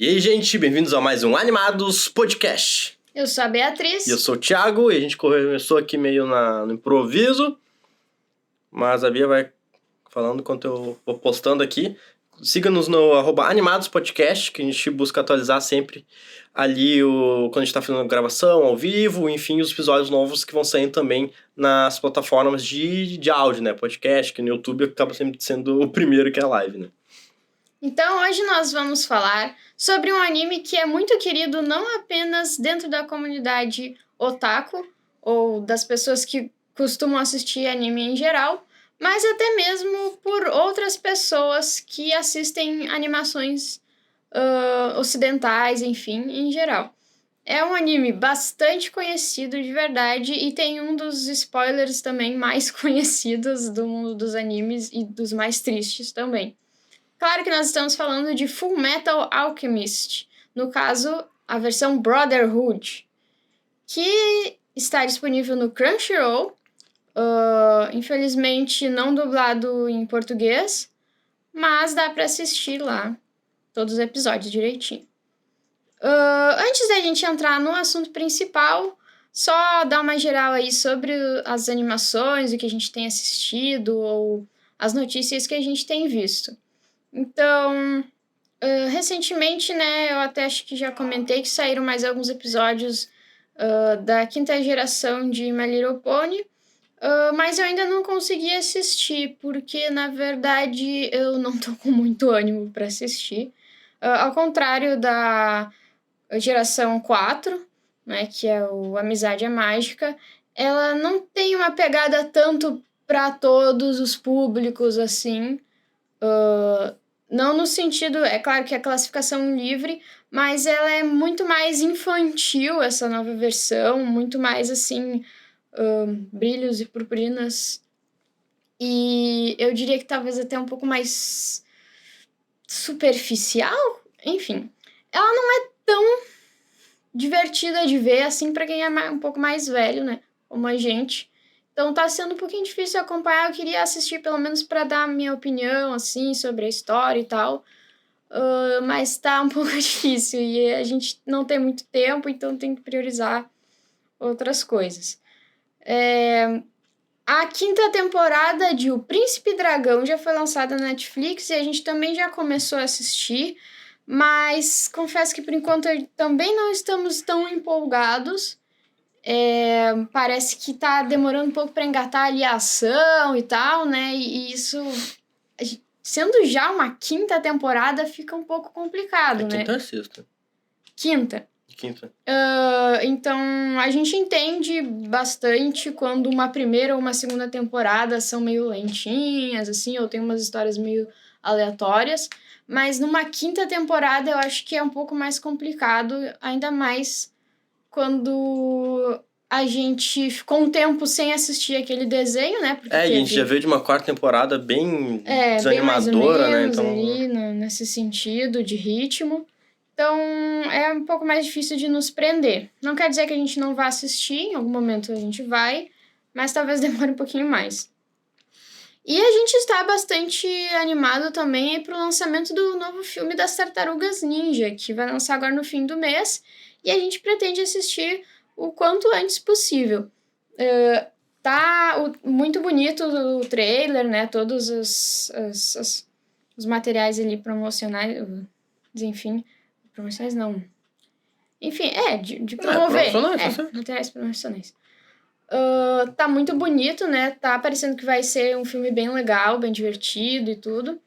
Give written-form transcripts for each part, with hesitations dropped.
E aí, gente, bem-vindos a mais um Animados Podcast. Eu sou a Beatriz. E eu sou o Thiago, e a gente começou aqui meio no improviso, mas a Bia vai falando enquanto eu vou postando aqui. Siga-nos no @animadospodcast, que a gente busca atualizar sempre ali quando a gente tá fazendo gravação ao vivo, enfim, os episódios novos que vão saindo também nas plataformas de áudio, né? Podcast, que no YouTube acaba sempre sendo o primeiro que é a live, né? Então, hoje nós vamos falar sobre um anime que é muito querido não apenas dentro da comunidade otaku, ou das pessoas que costumam assistir anime em geral, mas até mesmo por outras pessoas que assistem animações ocidentais, enfim, em geral. É um anime bastante conhecido de verdade e tem um dos spoilers também mais conhecidos do mundo dos animes e dos mais tristes também. Claro que nós estamos falando de Fullmetal Alchemist, no caso, a versão Brotherhood, que está disponível no Crunchyroll, infelizmente não dublado em português, mas dá para assistir lá todos os episódios direitinho. Antes da gente entrar no assunto principal, só dar uma geral aí sobre as animações, o que a gente tem assistido ou as notícias que a gente tem visto. Então, recentemente, né, eu até acho que já comentei que saíram mais alguns episódios da quinta geração de My Little Pony, mas eu ainda não consegui assistir, porque, na verdade, eu não tô com muito ânimo para assistir. Ao contrário da geração 4, né, que é o Amizade é Mágica, ela não tem uma pegada tanto para todos os públicos, assim. Não no sentido, é claro que é classificação livre, mas ela é muito mais infantil, essa nova versão, muito mais, assim, brilhos e purpurinas. E eu diria que talvez até um pouco mais superficial, enfim. Ela não é tão divertida de ver, assim, pra quem é um pouco mais velho, né, como a gente. Então tá sendo um pouquinho difícil acompanhar, eu queria assistir pelo menos pra dar a minha opinião, assim, sobre a história e tal, mas tá um pouco difícil e a gente não tem muito tempo, então tem que priorizar outras coisas. A quinta temporada de O Príncipe Dragão já foi lançada na Netflix e a gente também já começou a assistir, mas confesso que por enquanto também não estamos tão empolgados. Parece que tá demorando um pouco pra engatar ali a ação e tal, né? E isso, sendo já uma quinta temporada, fica um pouco complicado, né? Quinta ou sexta? Quinta. Então, a gente entende bastante quando uma primeira ou uma segunda temporada são meio lentinhas, assim, ou tem umas histórias meio aleatórias, mas numa quinta temporada eu acho que é um pouco mais complicado, ainda mais quando a gente ficou um tempo sem assistir aquele desenho, né? Porque a gente já veio de uma quarta temporada bem desanimadora, bem mais ou menos, né? Então, ali, nesse sentido de ritmo. Então, é um pouco mais difícil de nos prender. Não quer dizer que a gente não vá assistir, em algum momento a gente vai, mas talvez demore um pouquinho mais. E a gente está bastante animado também para o lançamento do novo filme das Tartarugas Ninja, que vai lançar agora no fim do mês, e a gente pretende assistir o quanto antes possível. Tá muito bonito o trailer, né? Todos os materiais ali promocionais, enfim, promocionais não. Enfim, de promover. Materiais promocionais. Tá muito bonito, né? Tá parecendo que vai ser um filme bem legal, bem divertido e tudo.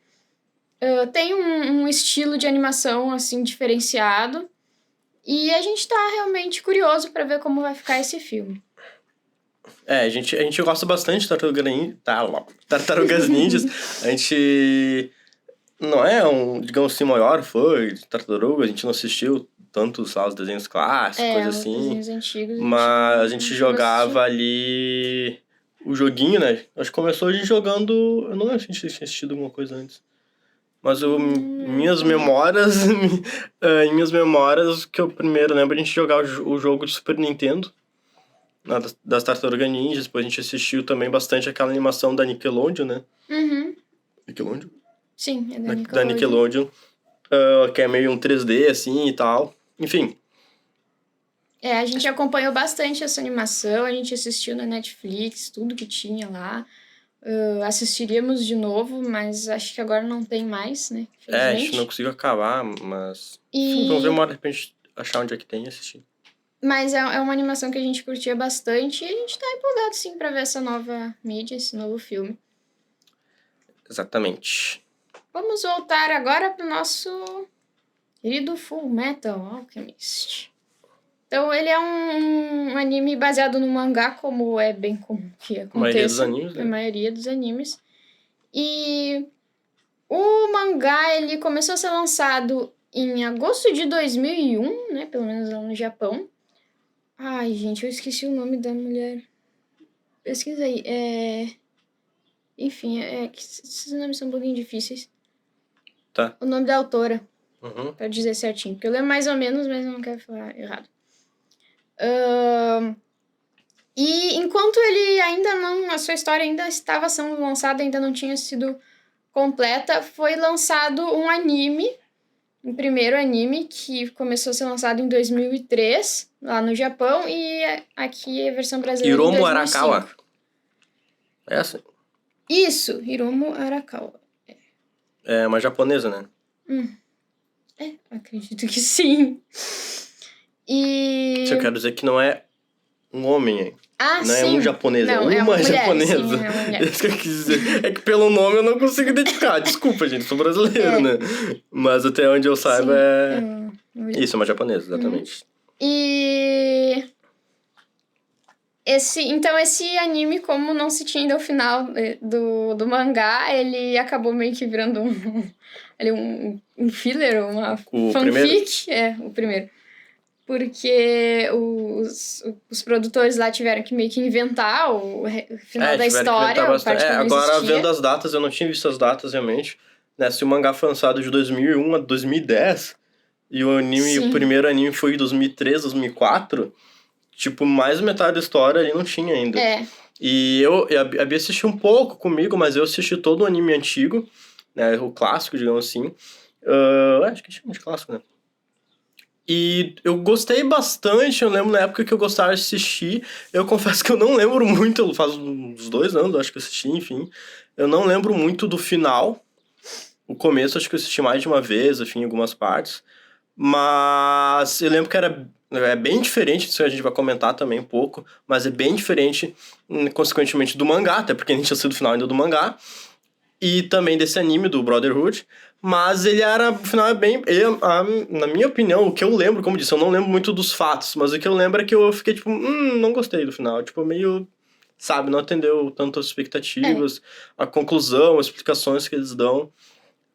Tem um estilo de animação, assim, diferenciado. E a gente tá realmente curioso pra ver como vai ficar esse filme. A gente gosta bastante de Tartarugas Ninjas. A gente não é digamos assim, maior fã de Tartarugas. A gente não assistiu tantos os desenhos clássicos, coisas assim. Desenhos antigos. Mas a gente jogava ali o joguinho, né? Acho que começou a gente jogando... Eu não lembro se a gente tinha assistido alguma coisa antes. Mas minhas memórias... em minhas memórias, que eu primeiro lembro, a gente jogar o jogo de Super Nintendo. Das Tartarugas Ninjas. Depois a gente assistiu também bastante aquela animação da Nickelodeon, né? Uhum. Nickelodeon? Sim, é da Nickelodeon. Da Nickelodeon. que é meio um 3D, assim, e tal. Enfim. A gente acompanhou bastante essa animação, a gente assistiu na Netflix, tudo que tinha lá. Assistiríamos de novo, mas acho que agora não tem mais, né? A gente não conseguiu acabar, mas... E... Enfim, vamos ver uma hora, de repente, achar onde é que tem e assistir. Mas é uma animação que a gente curtia bastante e a gente tá empolgado, sim, pra ver essa nova mídia, esse novo filme. Exatamente. Vamos voltar agora pro nosso querido Full Metal Alchemist. Então, ele é um anime baseado no mangá, como é bem comum que aconteça. A maioria dos animes, né? A maioria dos animes. E o mangá, ele começou a ser lançado em agosto de 2001, né? Pelo menos lá no Japão. Ai, gente, eu esqueci o nome da mulher. Pesquisa aí. Enfim, que esses nomes são um pouquinho difíceis. Tá. O nome da autora, Uhum. pra dizer certinho. Porque eu lembro mais ou menos, mas eu não quero falar errado. E enquanto ele ainda não... A sua história ainda estava sendo lançada, ainda não tinha sido completa, foi lançado um anime, um primeiro anime, que começou a ser lançado em 2003, lá no Japão, e aqui a versão brasileira em Hiromu 2005. Arakawa. É essa? Isso, Hiromu Arakawa. É uma japonesa, né? Acredito que sim. E... Isso eu quero dizer que não é um homem, hein? Não sim. é um japonês, Não, é uma mulher, japonesa. Sim, é uma mulher. Isso que eu quis dizer. É que pelo nome eu não consigo identificar. Desculpa, gente, sou brasileiro, né? Mas até onde eu saiba Sim, Isso, é uma japonesa, exatamente. E... Esse anime, como não se tinha ainda o final do mangá, ele acabou meio que virando um filler, uma fanfic. O primeiro. Porque os produtores lá tiveram que meio que inventar o final da história, a parte que não agora, existia. vendo as datas, eu não tinha visto as datas realmente. Né? Se o mangá foi lançado de 2001 a 2010, e o primeiro anime foi de 2003, 2004, tipo, mais metade da história ali não tinha ainda. E a Bia assistiu um pouco comigo, mas eu assisti todo o anime antigo, né? O clássico, digamos assim. Acho que chama de clássico, né? E eu gostei bastante, eu lembro na época que eu gostava de assistir. Eu confesso que eu não lembro muito, faz uns 2 anos, acho que eu assisti, enfim. Eu não lembro muito do final. O começo acho que eu assisti mais de uma vez, enfim, em algumas partes. Mas eu lembro que é bem diferente, isso a gente vai comentar também um pouco, mas é bem diferente, consequentemente, do mangá, até porque a gente tinha sido o final ainda do mangá. E também desse anime, do Brotherhood. Mas ele era, no final, na minha opinião, o que eu lembro, como disse, eu não lembro muito dos fatos, mas o que eu lembro é que eu fiquei tipo, não gostei do final. Tipo, meio, sabe, não atendeu tanto as expectativas. A conclusão, as explicações que eles dão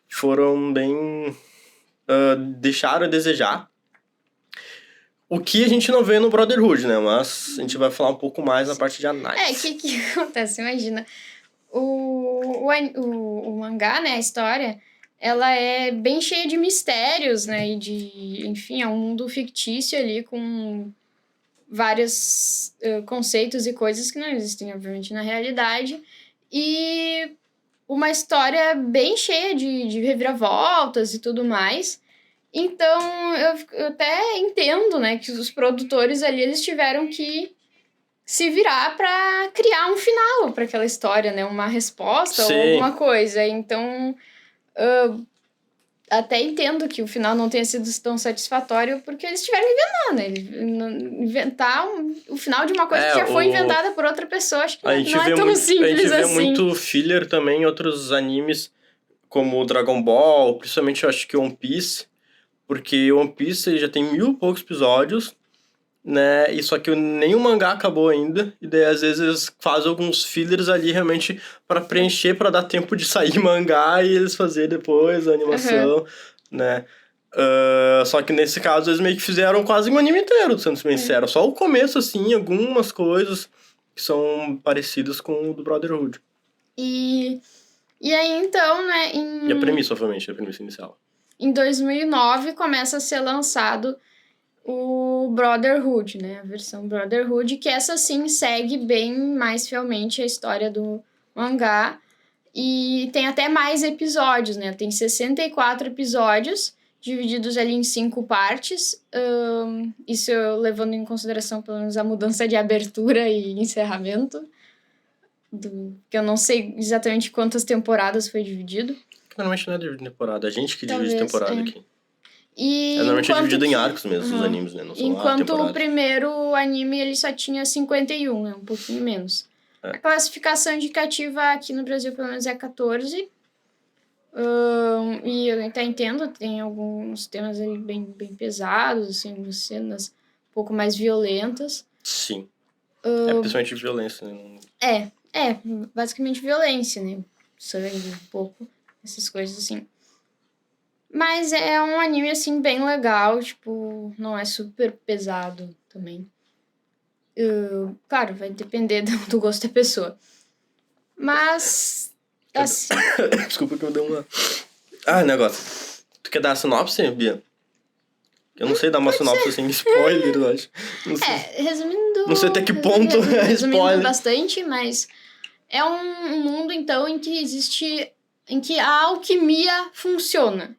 foram bem... deixaram a desejar. O que a gente não vê no Brotherhood, né? Mas a gente vai falar um pouco mais na parte de análise. O que acontece? Imagina. O mangá, né, a história, ela é bem cheia de mistérios, né, e enfim, é um mundo fictício ali com vários conceitos e coisas que não existem, obviamente, na realidade, e uma história bem cheia de reviravoltas e tudo mais. Então, eu até entendo, né, que os produtores ali, eles tiveram que se virar pra criar um final pra aquela história, né? Uma resposta ou alguma coisa. Então, até entendo que o final não tenha sido tão satisfatório, porque eles tiveram que inventar, né? Inventar o final de uma coisa que já foi inventada por outra pessoa. Acho que não é tão simples assim. A gente vê muito filler também em outros animes, como Dragon Ball, principalmente eu acho que One Piece, porque One Piece já tem 1000 e poucos episódios, né? E só que nem o mangá acabou ainda, e daí às vezes fazem alguns fillers ali realmente pra preencher, pra dar tempo de sair mangá e eles fazerem depois a animação, né? Só que nesse caso eles meio que fizeram quase um anime inteiro, sendo bem sincero. Só o começo, assim, algumas coisas que são parecidas com o do Brotherhood. E aí então, né? E a premissa, obviamente, a premissa inicial. Em 2009 começa a ser lançado o Brotherhood, né? A versão Brotherhood, que essa sim segue bem mais fielmente a história do mangá. E tem até mais episódios, né? Tem 64 episódios divididos ali em 5 partes. Isso eu levando em consideração, pelo menos, a mudança de abertura e encerramento. Que eu não sei exatamente quantas temporadas foi dividido. Normalmente não é dividido em temporada, a gente que Talvez, divide temporada aqui. E Normalmente é dividido em que- arcos mesmo, os animes, né? Não são Enquanto o temporadas. primeiro anime ele só tinha 51, né? Um pouquinho menos. É. A classificação indicativa aqui no Brasil, pelo menos, é 14. E eu até entendo, tem alguns temas ali bem pesados, assim, algumas cenas um pouco mais violentas. Sim. É principalmente violência, né? Basicamente violência, né? Sangue, um pouco, essas coisas assim. Mas é um anime, assim, bem legal, tipo, não é super pesado também. Claro, vai depender do gosto da pessoa. Mas, assim, Desculpa que eu dei uma... negócio. Tu quer dar a sinopse, Bia? Eu não sei dar uma sinopse sem spoiler, eu acho. Não sei. resumindo... Não sei até que ponto é resumindo spoiler. bastante, mas é um mundo, então, em que a alquimia funciona.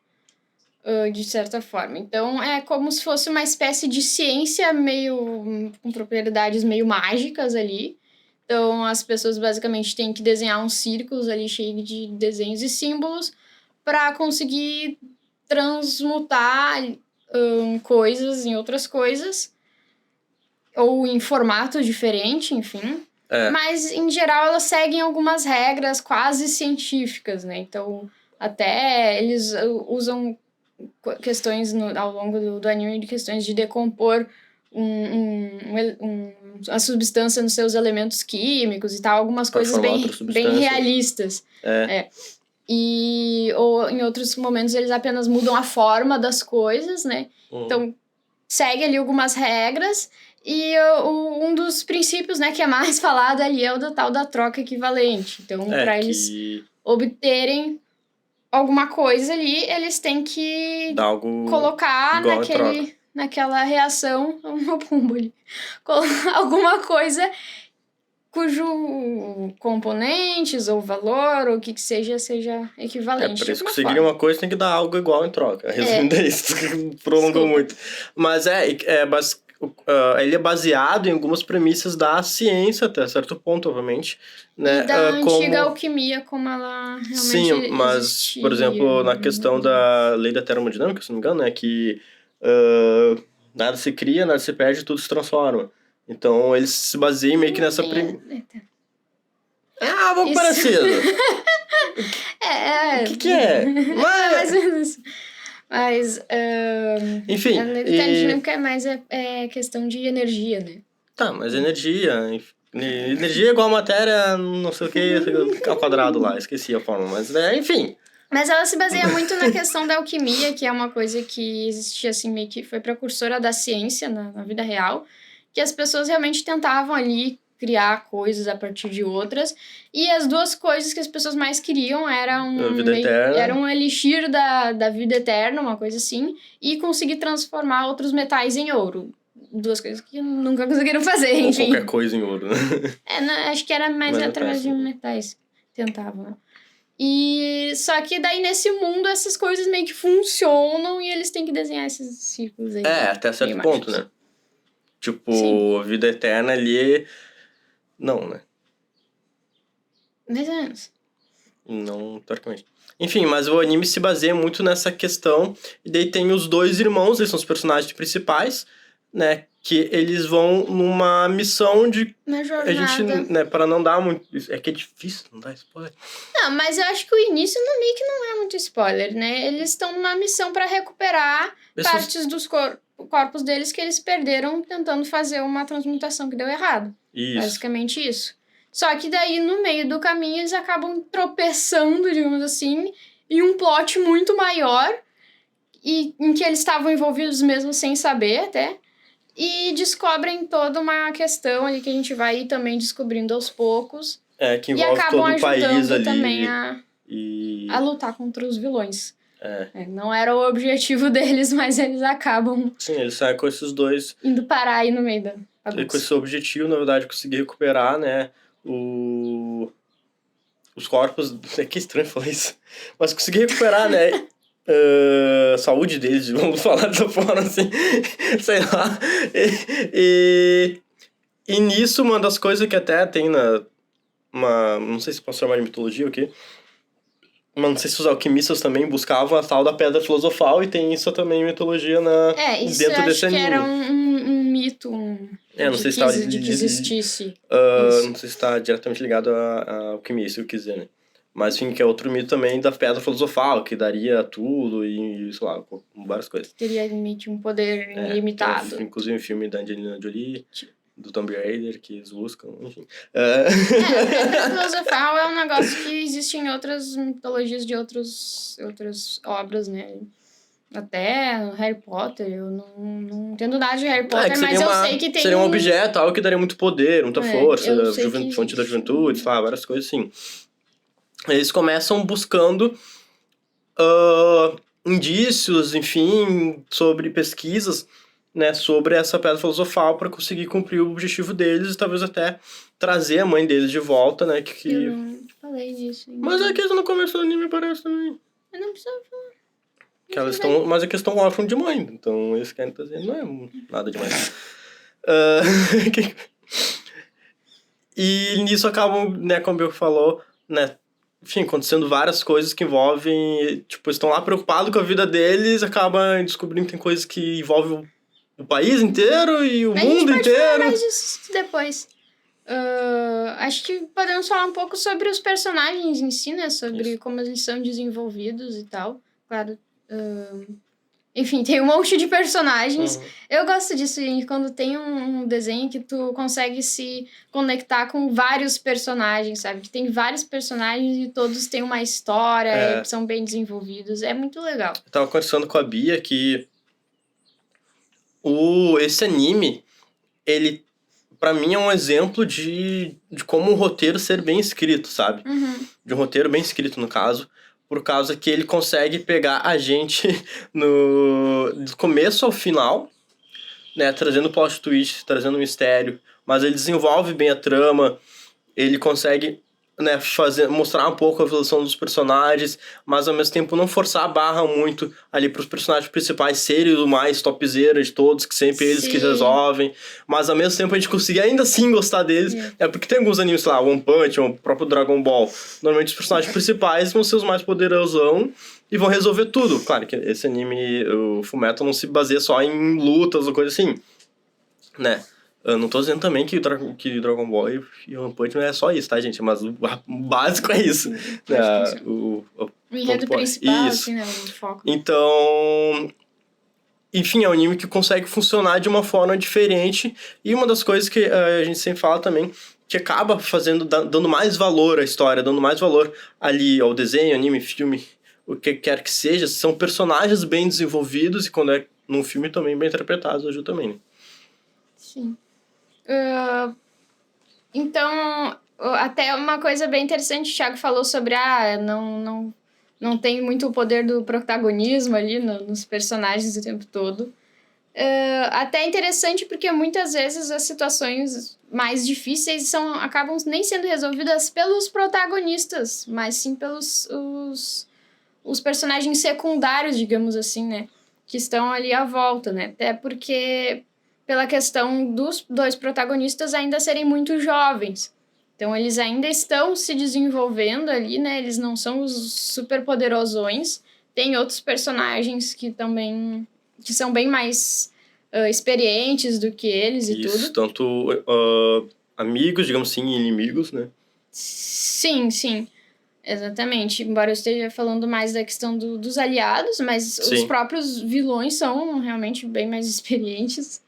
De certa forma. Então, é como se fosse uma espécie de ciência meio com propriedades meio mágicas ali. Então, as pessoas basicamente têm que desenhar uns círculos ali cheios de desenhos e símbolos para conseguir transmutar coisas em outras coisas ou em formato diferente, enfim. Mas, em geral, elas seguem algumas regras quase científicas, né? Então, até eles usam questões ao longo do anime de questões de decompor a substância nos seus elementos químicos e tal, algumas coisas bem realistas. Ou em outros momentos eles apenas mudam a forma das coisas, né? Então, segue ali algumas regras e um dos princípios, né, que é mais falado ali é o da tal da troca equivalente. Então, para eles obterem alguma coisa ali, eles têm que colocar naquela reação uma pomba ali. Alguma coisa cujo componentes ou valor ou o que seja equivalente. Pra eles conseguirem uma coisa tem que dar algo igual em troca. Resumindo isso, prolongou muito. Mas ele é baseado em algumas premissas da ciência, até certo ponto, obviamente. Né? E da antiga alquimia, como ela realmente Sim, mas, existia, por exemplo, na questão da lei da termodinâmica, se não me engano, é que nada se cria, nada se perde, tudo se transforma. Então, eles se baseiam meio que nessa premissa. Vamos parecido. O que é? Mas enfim. A lei da termodinâmica é mais questão de energia, né? Tá, mas energia é igual a matéria, não sei o que, ao quadrado lá, esqueci a forma, mas enfim. Mas ela se baseia muito na questão da alquimia, que é uma coisa que existia assim, meio que foi precursora da ciência na vida real, que as pessoas realmente tentavam ali criar coisas a partir de outras, e as duas coisas que as pessoas mais queriam era um elixir da vida eterna, uma coisa assim, e conseguir transformar outros metais em ouro. Duas coisas que nunca conseguiram fazer, enfim. Ou qualquer coisa em ouro, né? Acho que era mais através de metais. Tentavam, né? E só que daí nesse mundo essas coisas meio que funcionam e eles têm que desenhar esses círculos aí. Até certo ponto, né? Tipo, a vida eterna ali... Não, né? Mais ou menos. Não, teoricamente. Enfim, mas o anime se baseia muito nessa questão. E daí tem os dois irmãos, eles são os personagens principais, né? Que eles vão numa missão de... Uma jornada. A gente, né, para não dar muito... É que é difícil não dar spoiler. Não, mas eu acho que o início meio que não é muito spoiler, né? Eles estão numa missão para recuperar partes dos corpos deles que eles perderam tentando fazer uma transmutação que deu errado. Isso. Basicamente isso. Só que daí, no meio do caminho, eles acabam tropeçando, digamos assim, em um plot muito maior, em que eles estavam envolvidos mesmo sem saber até, e descobrem toda uma questão ali que a gente vai também descobrindo aos poucos. Que envolve todo o país ali. Também a lutar contra os vilões. Não era o objetivo deles, mas eles acabam... Sim, eles saem com esses dois... Indo parar aí no meio da bagunça. E com esse objetivo, na verdade, conseguir recuperar, né, os corpos... É que estranho falar isso. Mas conseguir recuperar, né, saúde deles, vamos falar dessa forma assim, sei lá. E nisso, uma das coisas que até tem não sei se posso chamar de mitologia ou o quê, mas não sei se os alquimistas também buscavam a tal da pedra filosofal, e tem isso também em mitologia Isso dentro eu desse acho que anime. era um mito, Não sei se de que existisse. não sei se está diretamente ligado a alquimista, o que quiser, né? Mas, enfim, que é outro mito também da pedra filosofal, que daria tudo e, sei lá, várias coisas. Teria um poder ilimitado. Tem, inclusive, um filme da Angelina Jolie, do Tomb Raider, que eles buscam, enfim. A pedra filosofal é um negócio que existe em outras mitologias de outras obras, né? Até Harry Potter, eu não entendo nada de Harry Potter, mas eu sei que tem seria um objeto, algo que daria muito poder, muita força, fonte da juventude, sei lá, várias coisas assim. Eles começam buscando indícios, enfim, sobre pesquisas, né, sobre essa pedra filosofal para conseguir cumprir o objetivo deles e talvez até trazer a mãe deles de volta, né? Eu não falei disso ainda. Mas é que no começo do anime parece também. Eu não precisava falar. Mas é que eles estão órfãos de mãe, então eles querem trazer, não é nada demais. E nisso acabam, né, como eu falou, né, enfim, acontecendo várias coisas que envolvem, tipo, estão lá preocupados com a vida deles, acabam descobrindo que tem coisas que envolvem o país inteiro e o mundo inteiro. A gente pode falar mais disso depois. Acho que podemos falar um pouco sobre os personagens em si, né, sobre como eles são desenvolvidos e tal. Claro, enfim, tem um monte de personagens. Eu gosto disso, gente, quando tem um desenho que tu consegue se conectar com vários personagens, sabe? Que tem vários personagens e todos têm uma história, são bem desenvolvidos. É muito legal. Eu tava conversando com a Bia que esse anime, ele, pra mim, é um exemplo de como um roteiro ser bem escrito, sabe? De um roteiro bem escrito, no caso. Por causa que ele consegue pegar a gente do começo ao final, né? Trazendo plot twist, trazendo mistério. Mas ele desenvolve bem a trama. Ele consegue, né, mostrar um pouco a evolução dos personagens, mas ao mesmo tempo não forçar a barra muito ali pros personagens principais serem o mais topzera de todos, que sempre eles que resolvem. Mas ao mesmo tempo a gente conseguir ainda assim gostar deles. Porque tem alguns animes, sei lá, One Punch, o próprio Dragon Ball. Normalmente os personagens principais vão ser os mais poderosão e vão resolver tudo. Claro que esse anime, o Fullmetal, não se baseia só em lutas ou coisa assim, né? Eu não tô dizendo também que Dragon Ball e One Punch não é só isso, tá, gente? Mas o básico é isso. O enredo principal, assim, né? O foco. Então, enfim, é um anime que consegue funcionar de uma forma diferente. E uma das coisas que a gente sempre fala também, que acaba dando mais valor à história, dando mais valor ali ao desenho, anime, filme, o que quer que seja, são personagens bem desenvolvidos e quando é num filme também bem interpretados, ajuda também, né? Sim. Então, até uma coisa bem interessante, o Thiago falou sobre não tem muito o poder do protagonismo ali nos personagens o tempo todo. Até interessante porque muitas vezes as situações mais difíceis acabam nem sendo resolvidas pelos protagonistas, mas sim pelos os personagens secundários, digamos assim, né? Que estão ali à volta, né? Até porque pela questão dos dois protagonistas ainda serem muito jovens. Então, eles ainda estão se desenvolvendo ali, né? Eles não são os super poderosões. Tem outros personagens que também que são bem mais experientes do que eles e tudo. Isso, tanto amigos, digamos assim, e inimigos, né? Sim. Exatamente. Embora eu esteja falando mais da questão dos aliados, mas os próprios vilões são realmente bem mais experientes.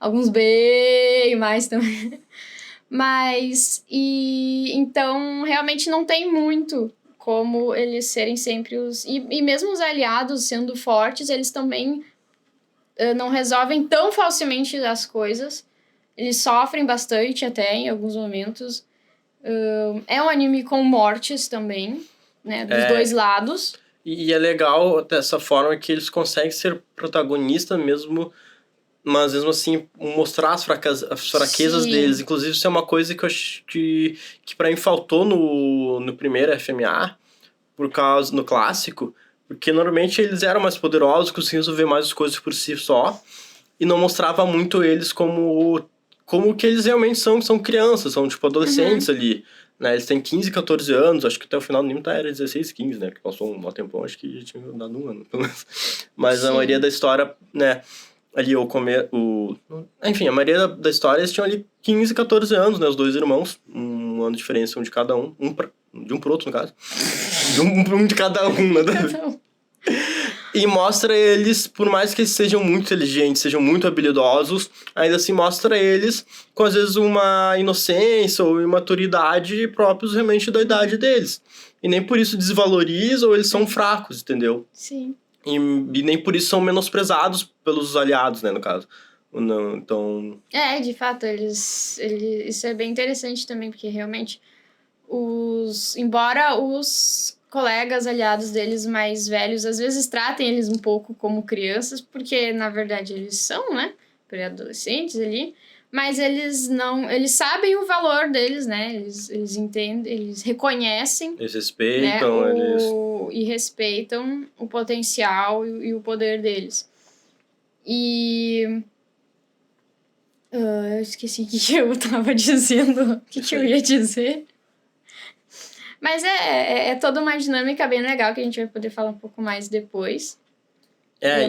Alguns bem mais também. Mas, então, realmente não tem muito como eles serem sempre os... E mesmo os aliados sendo fortes, eles também não resolvem tão facilmente as coisas. Eles sofrem bastante até em alguns momentos. É um anime com mortes também, né? Dos dois lados. E é legal dessa forma que eles conseguem ser protagonistas mesmo... Mas mesmo assim, mostrar as fraquezas deles. Inclusive, isso é uma coisa que eu acho que pra mim faltou no primeiro FMA, no clássico, Porque normalmente eles eram mais poderosos, conseguiam resolver mais as coisas por si só, e não mostrava muito eles como que eles realmente são crianças, são tipo adolescentes ali, né? Eles têm 15, 14 anos, acho que até o final do anime era 16, 15, né? Que passou um tempão, acho que já tinha dado um ano, pelo menos. Mas a maioria da história, né? Ali enfim, a maioria da história eles tinham ali 15, 14 anos, né? Os dois irmãos, um ano de diferença um de cada um, de um pro outro, no caso. Um de cada um, né? E mostra eles, por mais que eles sejam muito inteligentes, sejam muito habilidosos, ainda assim mostra eles com, às vezes, uma inocência ou imaturidade próprios realmente da idade deles. E nem por isso desvaloriza ou eles são fracos, entendeu? Sim. E nem por isso são menosprezados pelos aliados, né, no caso. Não, então... De fato, isso é bem interessante também, porque realmente embora os colegas aliados deles mais velhos às vezes tratem eles um pouco como crianças, porque na verdade eles são, né, pré-adolescentes ali, mas eles sabem o valor deles, né, eles entendem, eles reconhecem, eles respeitam, né, e respeitam o potencial e o poder deles. E eu esqueci o que eu tava dizendo, o que eu ia dizer. Mas é toda uma dinâmica bem legal que a gente vai poder falar um pouco mais depois.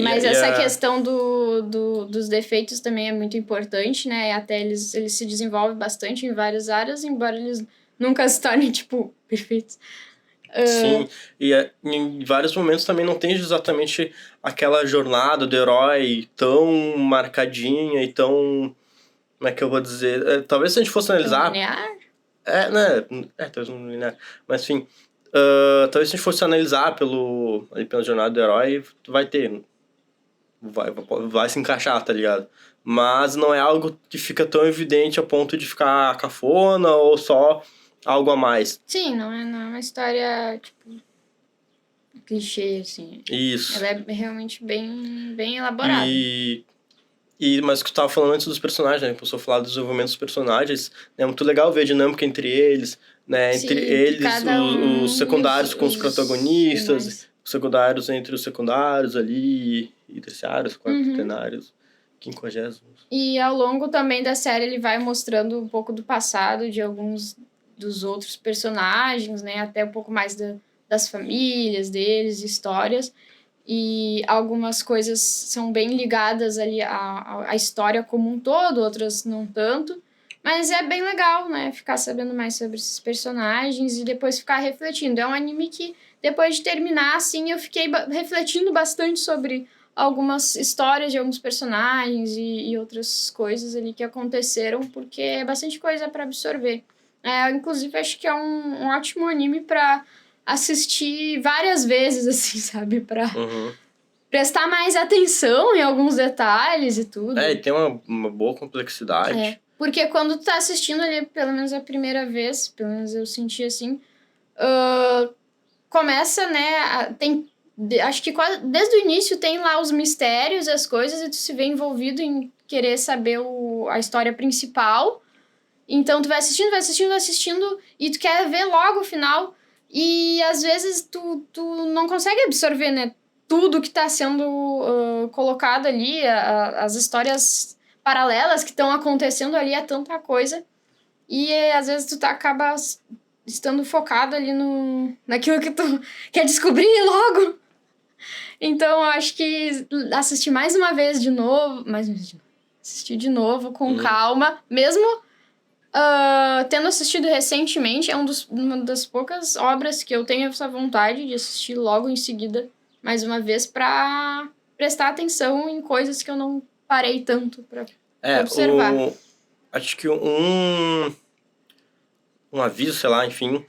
Mas essa questão dos defeitos também é muito importante, né? Até eles se desenvolvem bastante em várias áreas, embora eles nunca se tornem, tipo, perfeitos. Sim, e em vários momentos também não tem exatamente aquela jornada do herói tão marcadinha e tão... Como é que eu vou dizer? Talvez se a gente fosse analisar... Linear? Talvez não linear. Mas, enfim, talvez se a gente fosse analisar pela jornada do herói, vai ter... Vai se encaixar, tá ligado? Mas não é algo que fica tão evidente a ponto de ficar cafona ou só algo a mais. Sim, não é uma história, tipo, clichê, assim. Isso. Ela é realmente bem, bem elaborada. Mas o que tu tava falando antes dos personagens, né? Começou a falar do desenvolvimento dos personagens. É muito legal ver a dinâmica entre eles, né? Sim, entre eles, os secundários com os protagonistas, demais. os secundários entre os secundários ali, e terciários, quartenários, quinquagésimos. E ao longo também da série ele vai mostrando um pouco do passado de alguns dos outros personagens, né? Até um pouco mais das famílias deles, histórias. E algumas coisas são bem ligadas ali à história como um todo, outras não tanto. Mas é bem legal, né? Ficar sabendo mais sobre esses personagens e depois ficar refletindo. É um anime que, depois de terminar, assim, eu fiquei refletindo bastante sobre algumas histórias de alguns personagens e outras coisas ali que aconteceram, porque é bastante coisa para absorver. Inclusive, acho que é um ótimo anime para assistir várias vezes, assim, sabe? Pra prestar mais atenção em alguns detalhes e tudo. E tem uma boa complexidade. Porque quando tu tá assistindo ali, pelo menos a primeira vez, pelo menos eu senti assim, começa, né, acho que desde o início tem lá os mistérios, as coisas, e tu se vê envolvido em querer saber a história principal. Então tu vai assistindo, e tu quer ver logo o final. E às vezes tu não consegue absorver, né, tudo que tá sendo colocado ali, as histórias paralelas que estão acontecendo ali, é tanta coisa. E às vezes tu acaba estando focado ali naquilo que tu quer descobrir logo. Então eu acho que assistir mais uma vez de novo, assistir de novo com calma, mesmo tendo assistido recentemente, é uma das poucas obras que eu tenho essa vontade de assistir logo em seguida, mais uma vez, pra prestar atenção em coisas que eu não parei tanto pra observar. Acho que um aviso, sei lá, enfim,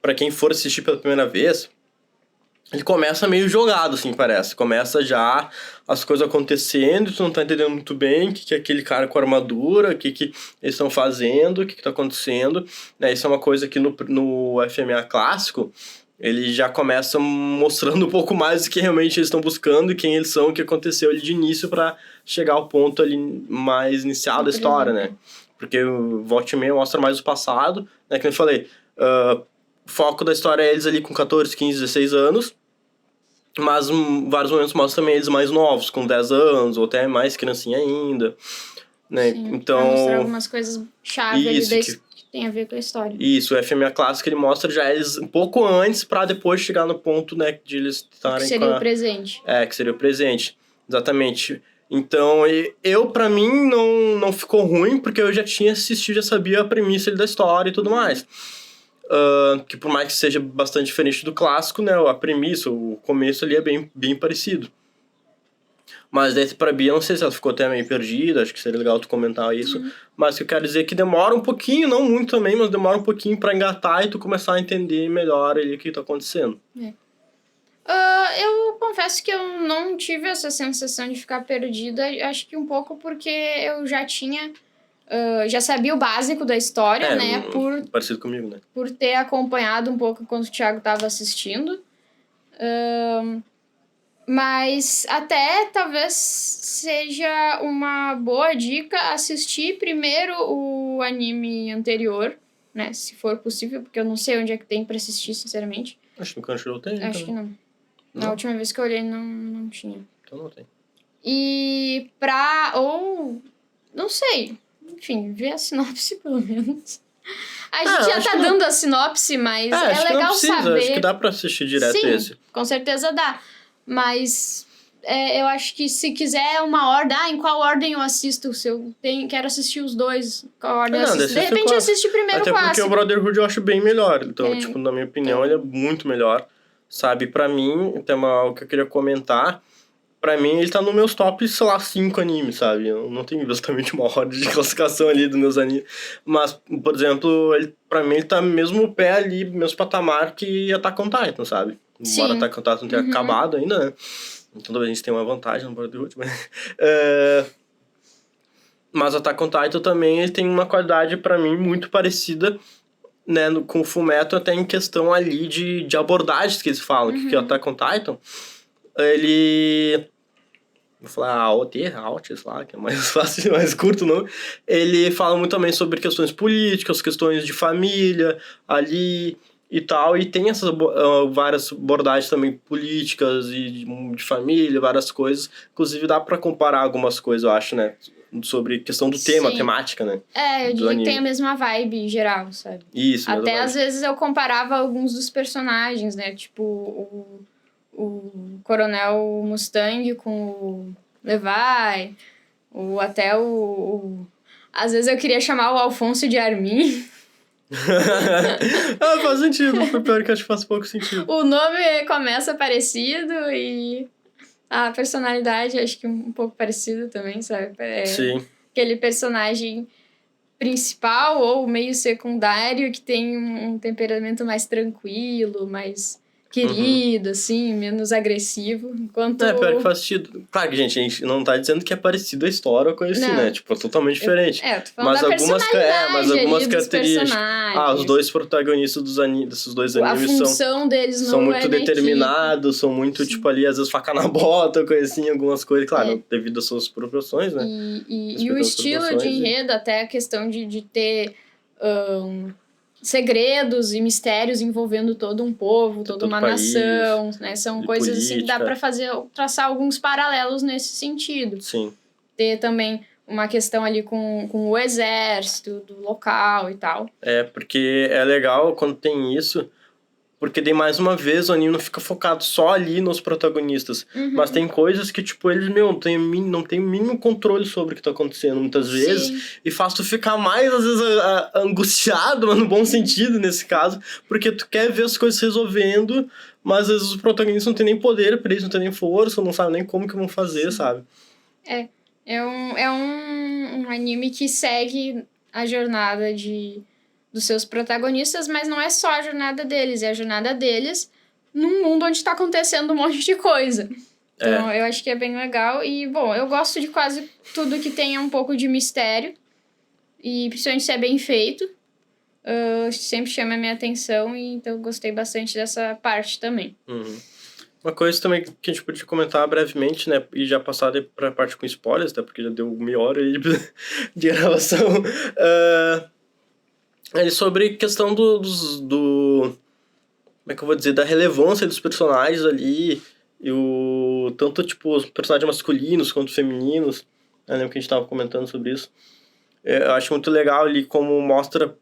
pra quem for assistir pela primeira vez, ele começa meio jogado, assim, parece. Começa já as coisas acontecendo, tu não tá entendendo muito bem o que é aquele cara com armadura, o que eles estão fazendo, o que tá acontecendo. Né? Isso é uma coisa que no FMA clássico, ele já começa mostrando um pouco mais do que realmente eles estão buscando e quem eles são, o que aconteceu ali de início para chegar ao ponto ali mais inicial da história, né? Porque o Volta e Meia mostra mais o passado, né? Que eu falei, o foco da história é eles ali com 14, 15, 16 anos. Mas em vários momentos mostra também eles mais novos, com 10 anos, ou até mais criancinha ainda. Né? Sim, então, pra mostrar algumas coisas-chave ali isso, que tem a ver com a história. Isso, o FMA clássico ele mostra já eles um pouco antes pra depois chegar no ponto, né, de eles estarem Que seria o presente. que seria o presente. Exatamente. Então, eu pra mim, não ficou ruim, porque eu já tinha assistido, já sabia a premissa ali da história e tudo mais. Que por mais que seja bastante diferente do clássico, né, a premissa, o começo ali é bem parecido. Mas daí pra Bia, não sei se ela ficou até meio perdida, acho que seria legal tu comentar isso. Mas o que eu quero dizer é que demora um pouquinho, não muito também, mas demora um pouquinho pra engatar e tu começar a entender melhor ali o que tá acontecendo. Eu confesso que eu não tive essa sensação de ficar perdida, acho que um pouco porque eu já tinha... já sabia o básico da história, né? Parecido comigo, né? Por ter acompanhado um pouco quando o Thiago estava assistindo. Mas até talvez seja uma boa dica assistir primeiro o anime anterior, né? Se for possível, porque eu não sei onde é que tem pra assistir, sinceramente. Acho que no Crunchyroll tem. Acho que não. Na última vez que eu olhei, não tinha. Então não tem. E não sei. Enfim, ver a sinopse, pelo menos. A gente já tá dando a sinopse, mas é acho legal que não precisa, saber. Acho que dá pra assistir direto Sim, esse. Com certeza dá. Mas eu acho que se quiser uma ordem... em qual ordem eu assisto? Se eu quero assistir os dois, qual ordem eu assisto? De repente assiste primeiro o clássico. Até porque o Brotherhood eu acho bem melhor. Então, tipo, na minha opinião, ele é muito melhor. Sabe, pra mim, então, algo que eu queria comentar... Pra mim, ele tá nos meus top, sei lá, 5 animes, sabe? Eu não tenho exatamente uma ordem de classificação ali dos meus animes. Mas, por exemplo, pra mim, ele tá mesmo pé ali, mesmo patamar que Attack on Titan, sabe? Embora Attack on Titan não tenha acabado ainda, né? Então, talvez a gente tenha uma vantagem no Brotherhood, mas... Mas Attack on Titan também, ele tem uma qualidade, pra mim, muito parecida, né, com o Fullmetal, até em questão ali de abordagens que eles falam. Que o Attack on Titan, ele... Vou falar Alt, sei lá, que é mais fácil, mais curto o nome. Ele fala muito também sobre questões políticas, questões de família ali e tal. E tem essas várias abordagens também políticas e de família, várias coisas. Inclusive dá pra comparar algumas coisas, eu acho, né? Sobre questão do tema, temática, né? Eu diria que tem a mesma vibe geral, sabe? Isso, até às vezes eu comparava alguns dos personagens, né? Tipo, o Coronel Mustang com o Levi, às vezes eu queria chamar o Alfonso de Armin. Faz sentido, foi pior que acho que faz pouco sentido. O nome começa parecido e a personalidade acho que um pouco parecida também, sabe? Sim. Aquele personagem principal ou meio secundário que tem um temperamento mais tranquilo, mais querido, assim, menos agressivo, enquanto... pior que faz sentido. Claro que, gente, a gente não tá dizendo que é parecido a história ou coisa assim, né? Tipo, é totalmente diferente. Eu tô falando da personalidade mas algumas características. Os dois protagonistas desses dois animes a função deles são muito determinados, são muito, tipo, ali, às vezes faca na bota, coisa assim, algumas coisas, claro, devido às suas proporções, né? E o estilo de enredo, até a questão de ter... segredos e mistérios envolvendo todo um povo, toda uma nação, né? São coisas política. Assim que dá pra traçar alguns paralelos nesse sentido. Sim. Ter também uma questão ali com o exército do local e tal. Porque é legal quando tem isso, porque daí mais uma vez o anime não fica focado só ali nos protagonistas. Mas tem coisas que, tipo, eles, não tem o mínimo controle sobre o que tá acontecendo muitas vezes. E faz tu ficar mais, às vezes, angustiado, mas no bom sentido nesse caso. Porque tu quer ver as coisas se resolvendo, mas às vezes os protagonistas não tem nem poder pra isso, não tem nem força, não sabe nem como que vão fazer, sabe? É um anime que segue a jornada dos seus protagonistas, mas não é só a jornada deles, é a jornada deles num mundo onde tá acontecendo um monte de coisa. Então, eu acho que é bem legal. E, bom, eu gosto de quase tudo que tenha um pouco de mistério. E, principalmente, se é bem feito. Sempre chama a minha atenção. E, então, eu gostei bastante dessa parte também. Uma coisa também que a gente podia comentar brevemente, né? E já passar pra parte com spoilers, até porque já deu meia hora aí de gravação. Sobre questão como é que eu vou dizer, da relevância dos personagens ali, e tanto, tipo, os personagens masculinos quanto femininos. Eu lembro que a gente tava comentando sobre isso. Eu acho muito legal ali como mostra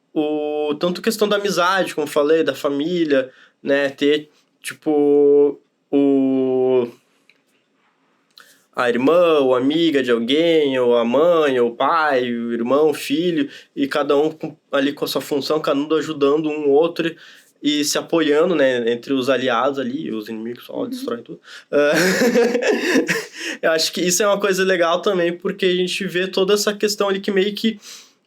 tanto questão da amizade, como eu falei, da família, né? Ter, tipo, a irmã, ou amiga de alguém, ou a mãe, ou o pai, o irmão, o filho, e cada um ali com a sua função, cada um ajudando um outro e se apoiando, né, entre os aliados ali, os inimigos só destroem tudo. Eu acho que isso é uma coisa legal também, porque a gente vê toda essa questão ali que meio que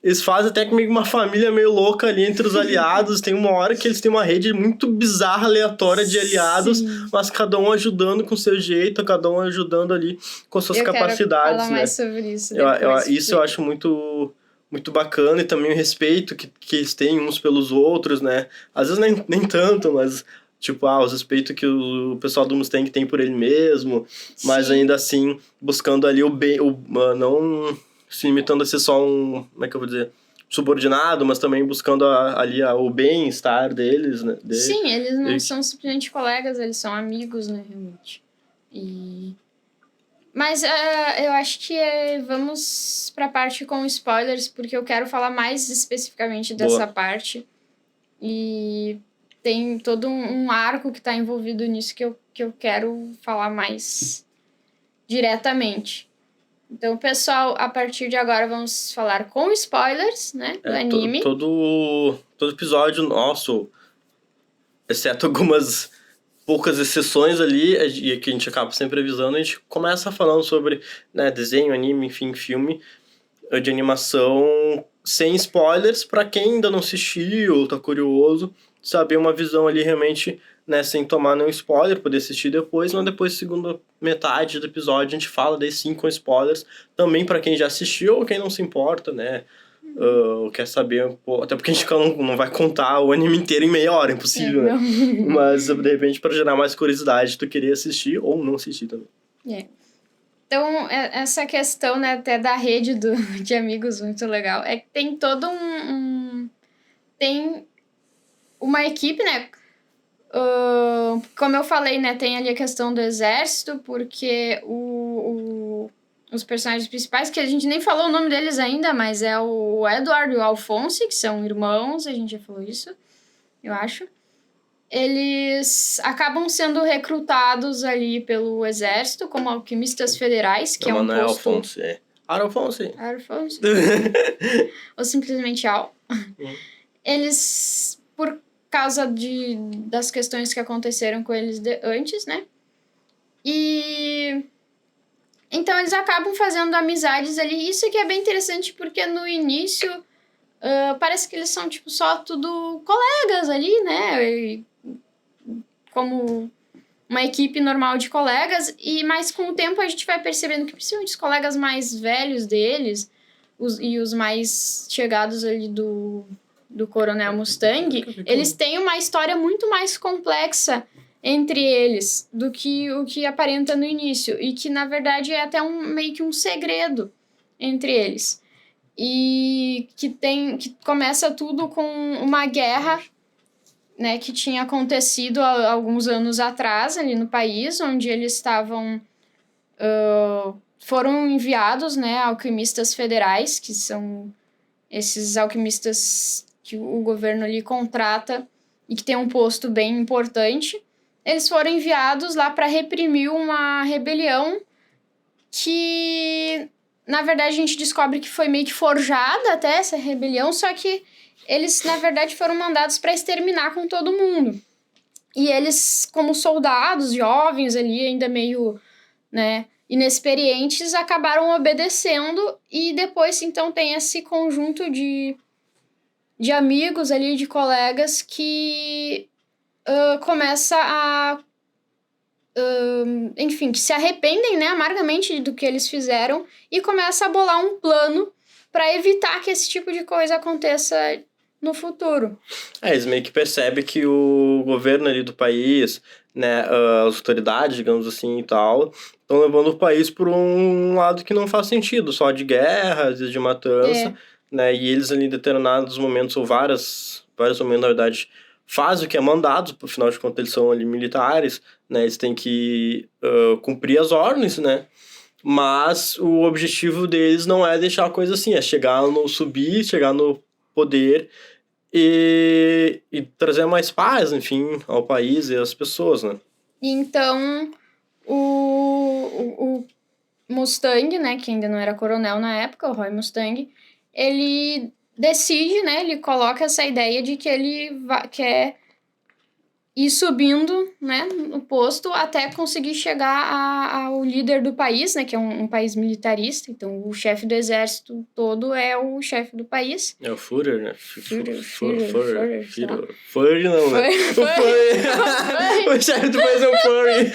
eles fazem até que meio uma família meio louca ali entre os aliados. Tem uma hora que eles têm uma rede muito bizarra, aleatória de aliados, Sim. mas cada um ajudando com seu jeito, cada um ajudando ali com suas capacidades, quero falar né? mais sobre isso depois. Isso eu acho muito, muito bacana, e também o respeito que eles têm uns pelos outros, né? Às vezes nem tanto, mas tipo, os respeitos que o pessoal do Mustang tem por ele mesmo, mas Sim. ainda assim buscando ali o bem, não se limitando a ser só como é que eu vou dizer, subordinado, mas também buscando ali o bem-estar deles, né? Sim, eles não são simplesmente colegas, eles são amigos, né, realmente. Mas eu acho que vamos pra parte com spoilers, porque eu quero falar mais especificamente dessa parte. E tem todo um arco que tá envolvido nisso que eu quero falar mais diretamente. Então, pessoal, a partir de agora vamos falar com spoilers, né, do anime. Todo episódio nosso, exceto algumas poucas exceções ali, e que a gente acaba sempre avisando, a gente começa falando sobre, né, desenho, anime, enfim, filme de animação sem spoilers, para quem ainda não assistiu ou tá curioso, saber uma visão ali realmente, né, sem tomar nenhum spoiler, poder assistir depois, mas depois, segunda metade do episódio, a gente fala daí sim com spoilers, também para quem já assistiu ou quem não se importa, né, quer saber, até porque a gente não vai contar o anime inteiro em meia hora, é impossível, né? Mas, de repente, para gerar mais curiosidade, tu querer assistir ou não assistir também. Então, essa questão, né, até da rede de amigos muito legal, é que tem todo tem uma equipe, né, como eu falei, né, tem ali a questão do exército, porque os personagens principais, que a gente nem falou o nome deles ainda, mas é o Edward e o Alphonse, que são irmãos, a gente já falou isso, eu acho. Eles acabam sendo recrutados ali pelo exército como alquimistas federais, que não, é um não posto... Não é Alphonse, é Alphonse. Alphonse. Ou simplesmente Al. Eles, por causa das questões que aconteceram com eles antes, né? E... Então, eles acabam fazendo amizades ali. Isso que é bem interessante, porque no início parece que eles são, tipo, só tudo colegas ali, né? Como uma equipe normal de colegas. Mas com o tempo a gente vai percebendo que, principalmente os colegas mais velhos deles e os mais chegados ali do Coronel Mustang, eles têm uma história muito mais complexa entre eles do que o que aparenta no início, e que na verdade é até meio que um segredo entre eles, e que começa tudo com uma guerra, né, que tinha acontecido há alguns anos atrás ali no país, onde eles estavam foram enviados, né, alquimistas federais, que são esses alquimistas que o governo ali contrata e que tem um posto bem importante. Eles foram enviados lá para reprimir uma rebelião que, na verdade, a gente descobre que foi meio que forjada até essa rebelião, só que eles, na verdade, foram mandados para exterminar com todo mundo. E eles, como soldados jovens ali, ainda meio, né, inexperientes, acabaram obedecendo, e depois, então, tem esse conjunto de amigos ali, de colegas, que começa a... enfim, que se arrependem, né, amargamente do que eles fizeram, e começa a bolar um plano para evitar que esse tipo de coisa aconteça no futuro. Eles meio que percebem que o governo ali do país, né, as autoridades, digamos assim, e tal, estão levando o país por um lado que não faz sentido, só de guerra, às vezes de matança, né, e eles ali em determinados momentos, ou vários momentos, na verdade, fazem o que é mandado, afinal de contas eles são ali militares, né? Eles têm que cumprir as ordens, né? Mas o objetivo deles não é deixar a coisa assim, é chegar no poder e trazer mais paz, enfim, ao país e às pessoas, né? Então, o Mustang, né, que ainda não era coronel na época, o Roy Mustang, ele decide, né, ele coloca essa ideia de que ele quer ir subindo, né, no posto até conseguir chegar ao líder do país, né, que é um país militarista. Então, o chefe do exército todo é o chefe do país. É o Führer, né? Führer, Furry não, né? O chefe do país é o Furry.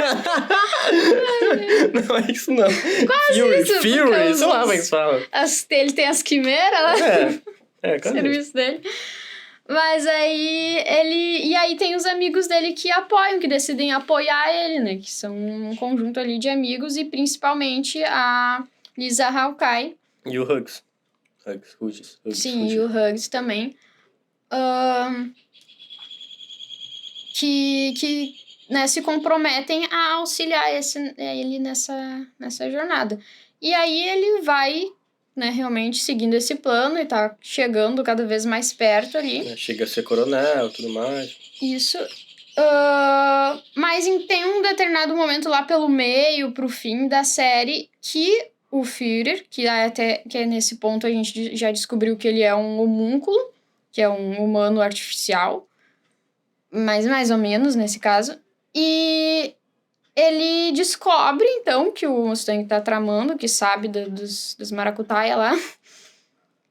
Não é isso, não. Quase Fury, sei lá como é que se fala. Ele tem as quimeras lá. Quase Serviço dele. Mas aí E aí tem os amigos dele que apoiam, que decidem apoiar ele, né? Que são um conjunto ali de amigos, e principalmente a Lisa Hawkeye. E o Hugs. Hugs. Sim, e o Hugs também. Que né, se comprometem a auxiliar ele nessa jornada. E aí ele vai, né, realmente seguindo esse plano e tá chegando cada vez mais perto ali. Chega a ser coronel e tudo mais. Isso. Mas tem um determinado momento lá pelo meio, pro fim da série, que o Führer, que é nesse ponto a gente já descobriu que ele é um homúnculo, que é um humano artificial, mas mais ou menos nesse caso, e ele descobre, então, que o Mustang tá tramando, que sabe dos maracutaia lá.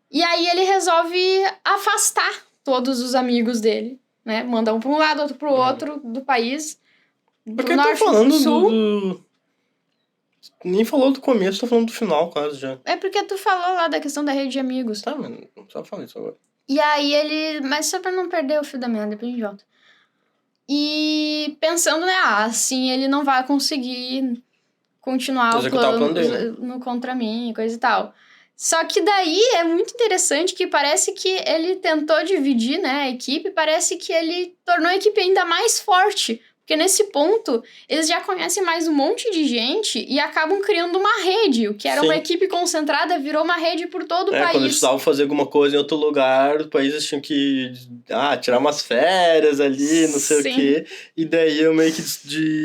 E aí ele resolve afastar todos os amigos dele, né? Manda um pra um lado, outro pro outro do país. Porque tá falando do... Nem falou do começo, tá falando do final quase já. É porque tu falou lá da questão da rede de amigos. Tá, mas só falei isso agora. E aí ele... Mas só pra não perder o fio da meada, depois a gente volta. E pensando, né, assim ele não vai conseguir continuar o plano dele, no contra mim e coisa e tal. Só que daí é muito interessante que parece que ele tentou dividir, né, a equipe, parece que ele tornou a equipe ainda mais forte. Porque nesse ponto, eles já conhecem mais um monte de gente e acabam criando uma rede. O que era uma equipe concentrada virou uma rede por todo o país. Quando eles precisavam fazer alguma coisa em outro lugar, os países tinham que tirar umas férias ali, não sei o quê. E daí eu meio que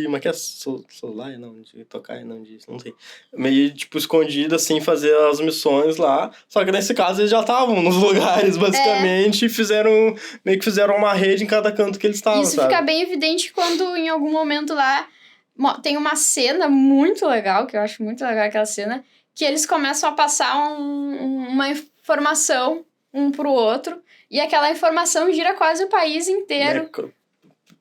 como é que é? Solar? Não, de tocar, não, não sei. Meio, tipo, escondido, assim, fazer as missões lá. Só que nesse caso eles já estavam nos lugares, basicamente, e meio que fizeram uma rede em cada canto que eles estavam, Isso fica bem evidente quando em algum momento lá tem uma cena muito legal, que eu acho muito legal aquela cena, que eles começam a passar uma informação um pro outro, e aquela informação gira quase o país inteiro.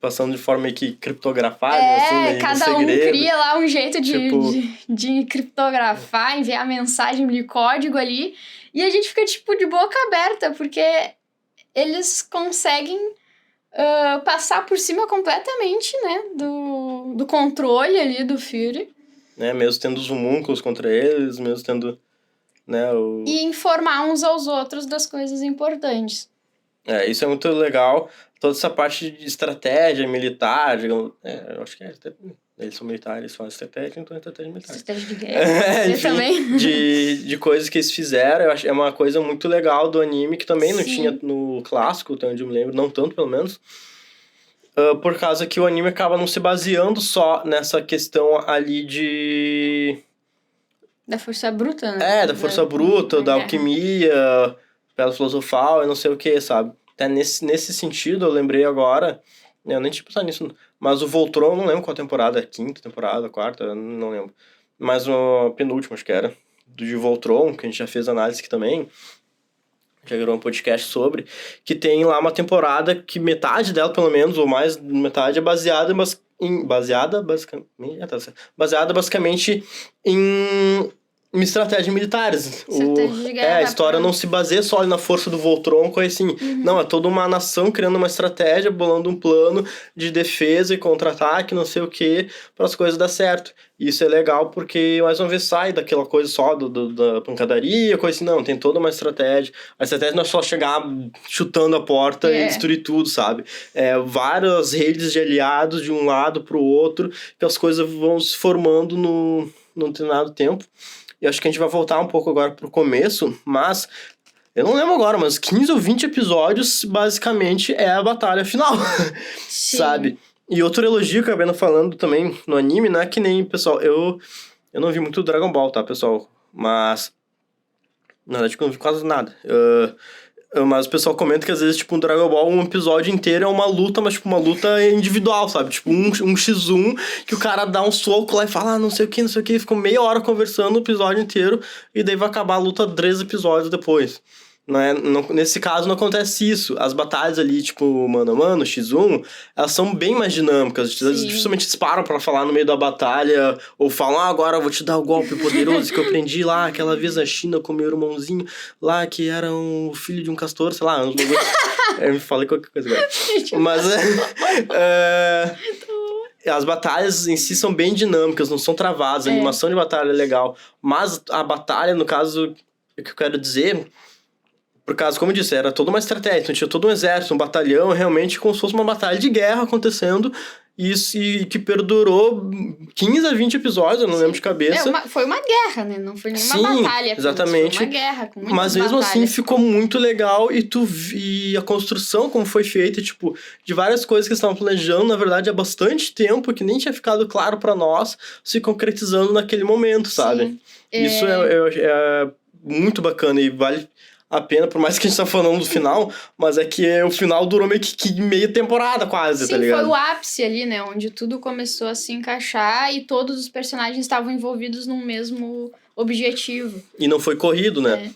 Passando de forma meio que criptografada, assim, cada um cria lá um jeito de criptografar, enviar mensagem de código ali, e a gente fica, tipo, de boca aberta, porque eles conseguem passar por cima completamente, né, do controle ali do Fury. Mesmo tendo os homúnculos contra eles, mesmo tendo, né, E informar uns aos outros das coisas importantes. Isso é muito legal. Toda essa parte de estratégia militar, digamos, eu acho que eles são militares, eles fazem estratégia, então é estratégia militar. Estratégia de guerra. Enfim, também. de coisas que eles fizeram, eu acho é uma coisa muito legal do anime, que também não tinha no clássico, até onde eu me lembro, não tanto pelo menos, por causa que o anime acaba não se baseando só nessa questão ali da força bruta, né? Da força bruta, da alquimia, pedra filosofal e não sei o que, sabe? Até nesse sentido, eu lembrei agora, eu nem tinha pensado nisso, mas o Voltron, não lembro qual temporada, quinta temporada, quarta, não lembro. Mas a penúltima, acho que era, de Voltron, que a gente já fez análise aqui também, já virou um podcast sobre, que tem lá uma temporada que metade dela, pelo menos, ou mais metade, é baseada basicamente em uma estratégia militares. Estratégia de guerra, a história pronto. não se baseia só ali na força do Voltron, coisa assim. Não, é toda uma nação criando uma estratégia, bolando um plano de defesa e contra-ataque, não sei o que, para as coisas dar certo. E isso é legal porque, mais uma vez, sai daquela coisa só da pancadaria, coisa assim. Não, tem toda uma estratégia. A estratégia não é só chegar chutando a porta e destruir tudo, sabe? Várias redes de aliados de um lado pro outro, que as coisas vão se formando num determinado tempo. E acho que a gente vai voltar um pouco agora pro começo, mas eu não lembro agora, mas 15 ou 20 episódios, basicamente, é a batalha final, sabe? E outro elogio que eu acabei falando também no anime, não é que nem, pessoal, eu não vi muito Dragon Ball, tá, pessoal? Mas, na verdade, eu não vi quase nada. Mas o pessoal comenta que às vezes, tipo, um Dragon Ball, um episódio inteiro é uma luta, mas, tipo, uma luta individual, sabe? Tipo, um X1 que o cara dá um soco lá e fala, não sei o que, ficou meia hora conversando o episódio inteiro e daí vai acabar a luta 3 episódios depois. Nesse caso não acontece isso. As batalhas ali, tipo, mano a mano, X1, elas são bem mais dinâmicas. Dificilmente eles param pra falar no meio da batalha, ou falam, agora eu vou te dar o golpe poderoso que eu aprendi lá, aquela vez na China com meu irmãozinho lá, que era um filho de um castor, sei lá, eu me falei qualquer coisa agora. Mas as batalhas em si são bem dinâmicas, não são travadas, a animação de batalha é legal. Mas a batalha, no caso, o que eu quero dizer... Por causa, como eu disse, era toda uma estratégia. Então tinha todo um exército, um batalhão, realmente como se fosse uma batalha de guerra acontecendo. E que perdurou 15 a 20 episódios, eu não lembro de cabeça. Foi uma guerra, né? Não foi nenhuma batalha. Exatamente. Foi uma guerra com muitas Mas mesmo batalhas. assim ficou muito legal e a construção, como foi feita, tipo, de várias coisas que eles estavam planejando, na verdade, há bastante tempo, que nem tinha ficado claro pra nós, se concretizando naquele momento, sabe? Isso é muito bacana e vale... a pena, por mais que a gente tá falando do final, mas é que o final durou meio que meia temporada quase, tá ligado? Sim, foi o ápice ali, né, onde tudo começou a se encaixar e todos os personagens estavam envolvidos num mesmo objetivo. E não foi corrido, né?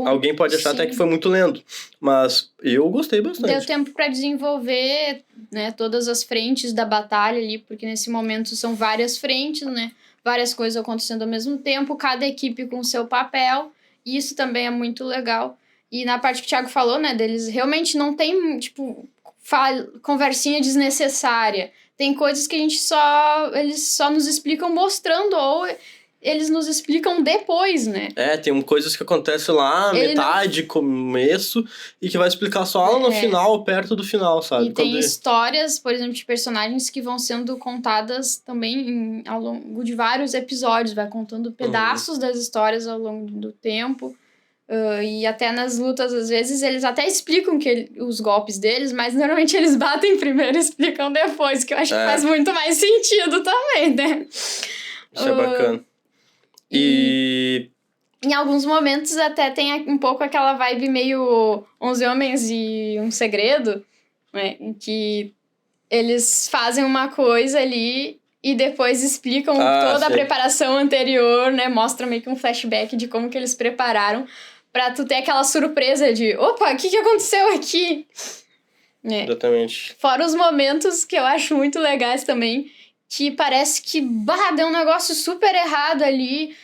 Alguém pode achar até que foi muito lento, mas eu gostei bastante. Deu tempo pra desenvolver, né, todas as frentes da batalha ali, porque nesse momento são várias frentes, né, várias coisas acontecendo ao mesmo tempo, cada equipe com seu papel. Isso também é muito legal. E na parte que o Thiago falou, né, deles realmente não tem, tipo, conversinha desnecessária. Tem coisas que eles só nos explicam mostrando, ou eles nos explicam depois, né? Tem coisas que acontecem lá, metade, começo, e que vai explicar só lá no final, perto do final, sabe? E tem histórias, por exemplo, de personagens que vão sendo contadas também ao longo de vários episódios, vai contando pedaços das histórias ao longo do tempo. E até nas lutas, às vezes, eles até explicam os golpes deles, mas normalmente eles batem primeiro e explicam depois, que eu acho que faz muito mais sentido também, né? Isso é bacana. E em alguns momentos até tem um pouco aquela vibe meio 11 Homens e um Segredo, né? Em que eles fazem uma coisa ali e depois explicam toda a preparação anterior, né? Mostra meio que um flashback de como que eles prepararam pra tu ter aquela surpresa de opa, o que aconteceu aqui? Exatamente. Fora os momentos que eu acho muito legais também, que parece que, deu um negócio super errado ali,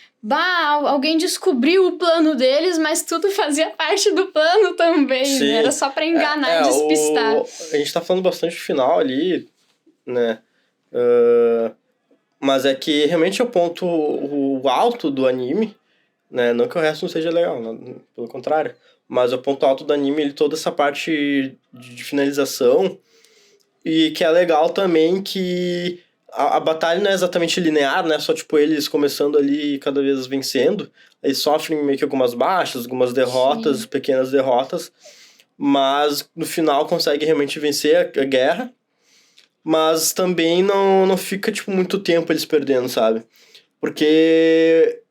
alguém descobriu o plano deles, mas tudo fazia parte do plano também, né? Era só pra enganar e despistar. A gente tá falando bastante do final ali, né? Mas é que realmente é o ponto alto do anime, né? Não que o resto não seja legal, não, pelo contrário. Mas o ponto alto do anime, toda essa parte de finalização, e que é legal também que a batalha não é exatamente linear, né? Só, tipo, eles começando ali cada vez vencendo. Eles sofrem meio que algumas baixas, algumas derrotas, pequenas derrotas. Mas, no final, conseguem realmente vencer a guerra. Mas também não fica, tipo, muito tempo eles perdendo, sabe? Porque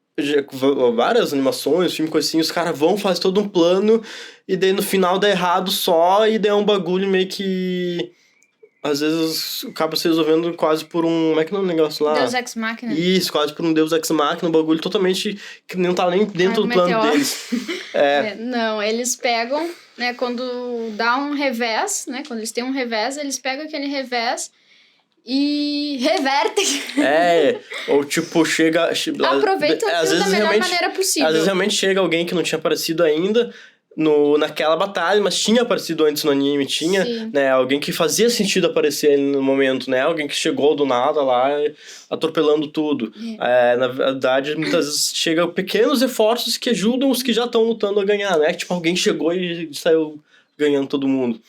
várias animações, filmes, coisa assim, os caras vão, fazem todo um plano, e daí no final dá errado só, e daí é um bagulho meio que... Às vezes acaba se resolvendo quase por um... Como é que é o negócio lá? Deus Ex Machina. Isso, quase por um Deus Ex Machina, um bagulho totalmente que não tá nem dentro do plano deles. Não, eles pegam, né, quando dá um revés, né, quando eles têm um revés, eles pegam aquele revés e revertem. Ou tipo, chega... Aproveitam às aquilo da vezes melhor realmente, maneira possível. Às vezes realmente chega alguém que não tinha aparecido ainda naquela batalha, mas tinha aparecido antes no anime, tinha, Sim. né, alguém que fazia sentido aparecer ali no momento, né, alguém que chegou do nada lá, atropelando tudo. Na verdade, muitas vezes chegam pequenos esforços que ajudam os que já estão lutando a ganhar, né, tipo, alguém chegou e saiu ganhando todo mundo.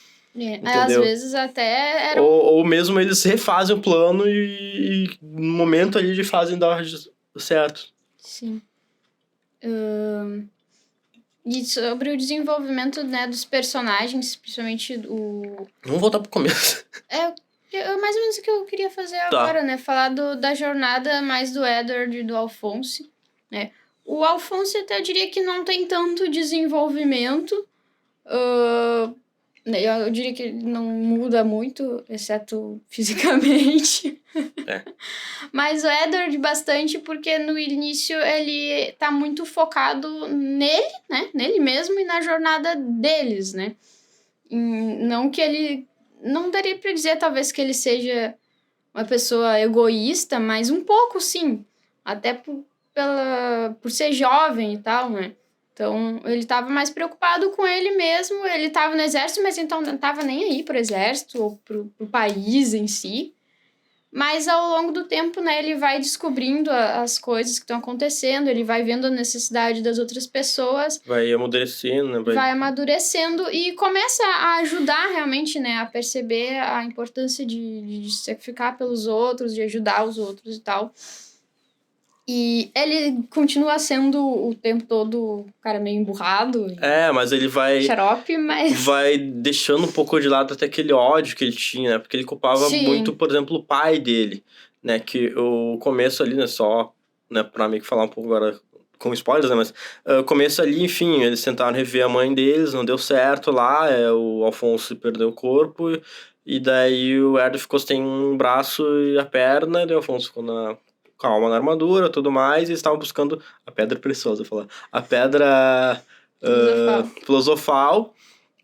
Às vezes até era ou mesmo eles refazem o plano e no momento ali de fazem dar certo. Sim. E sobre o desenvolvimento, né, dos personagens, principalmente o... Vamos voltar pro começo. É mais ou menos o que eu queria fazer agora, né? Falar da jornada mais do Edward e do Alphonse, né? O Alphonse até eu diria que não tem tanto desenvolvimento. Eu diria que ele não muda muito, exceto fisicamente. Mas o Edward bastante, porque no início ele tá muito focado nele, né? Nele mesmo e na jornada deles, né? Não que ele... Não daria pra dizer, talvez, que ele seja uma pessoa egoísta, mas um pouco, sim. Até por ser jovem e tal, né? Então, ele tava mais preocupado com ele mesmo. Ele tava no exército, mas então não tava nem aí pro exército ou pro país em si. Mas ao longo do tempo, né, ele vai descobrindo as coisas que estão acontecendo, ele vai vendo a necessidade das outras pessoas. Vai amadurecendo, né? Vai amadurecendo e começa a ajudar realmente, né, a perceber a importância de sacrificar pelos outros, de ajudar os outros e tal. E ele continua sendo o tempo todo um cara meio emburrado. Mas ele vai... Xarope, mas... Vai deixando um pouco de lado até aquele ódio que ele tinha, né? Porque ele culpava muito, por exemplo, o pai dele, né? Que o começo ali, né? Só, né? Pra mim falar um pouco agora com spoilers, né? Mas o começo ali, enfim, eles tentaram rever a mãe deles, não deu certo lá. O Alphonse perdeu o corpo. E daí o Edward ficou sem um braço e a perna. E o Alphonse ficou com a alma na armadura, tudo mais. E eles estavam buscando a pedra preciosa, eu falar. A pedra... filosofal.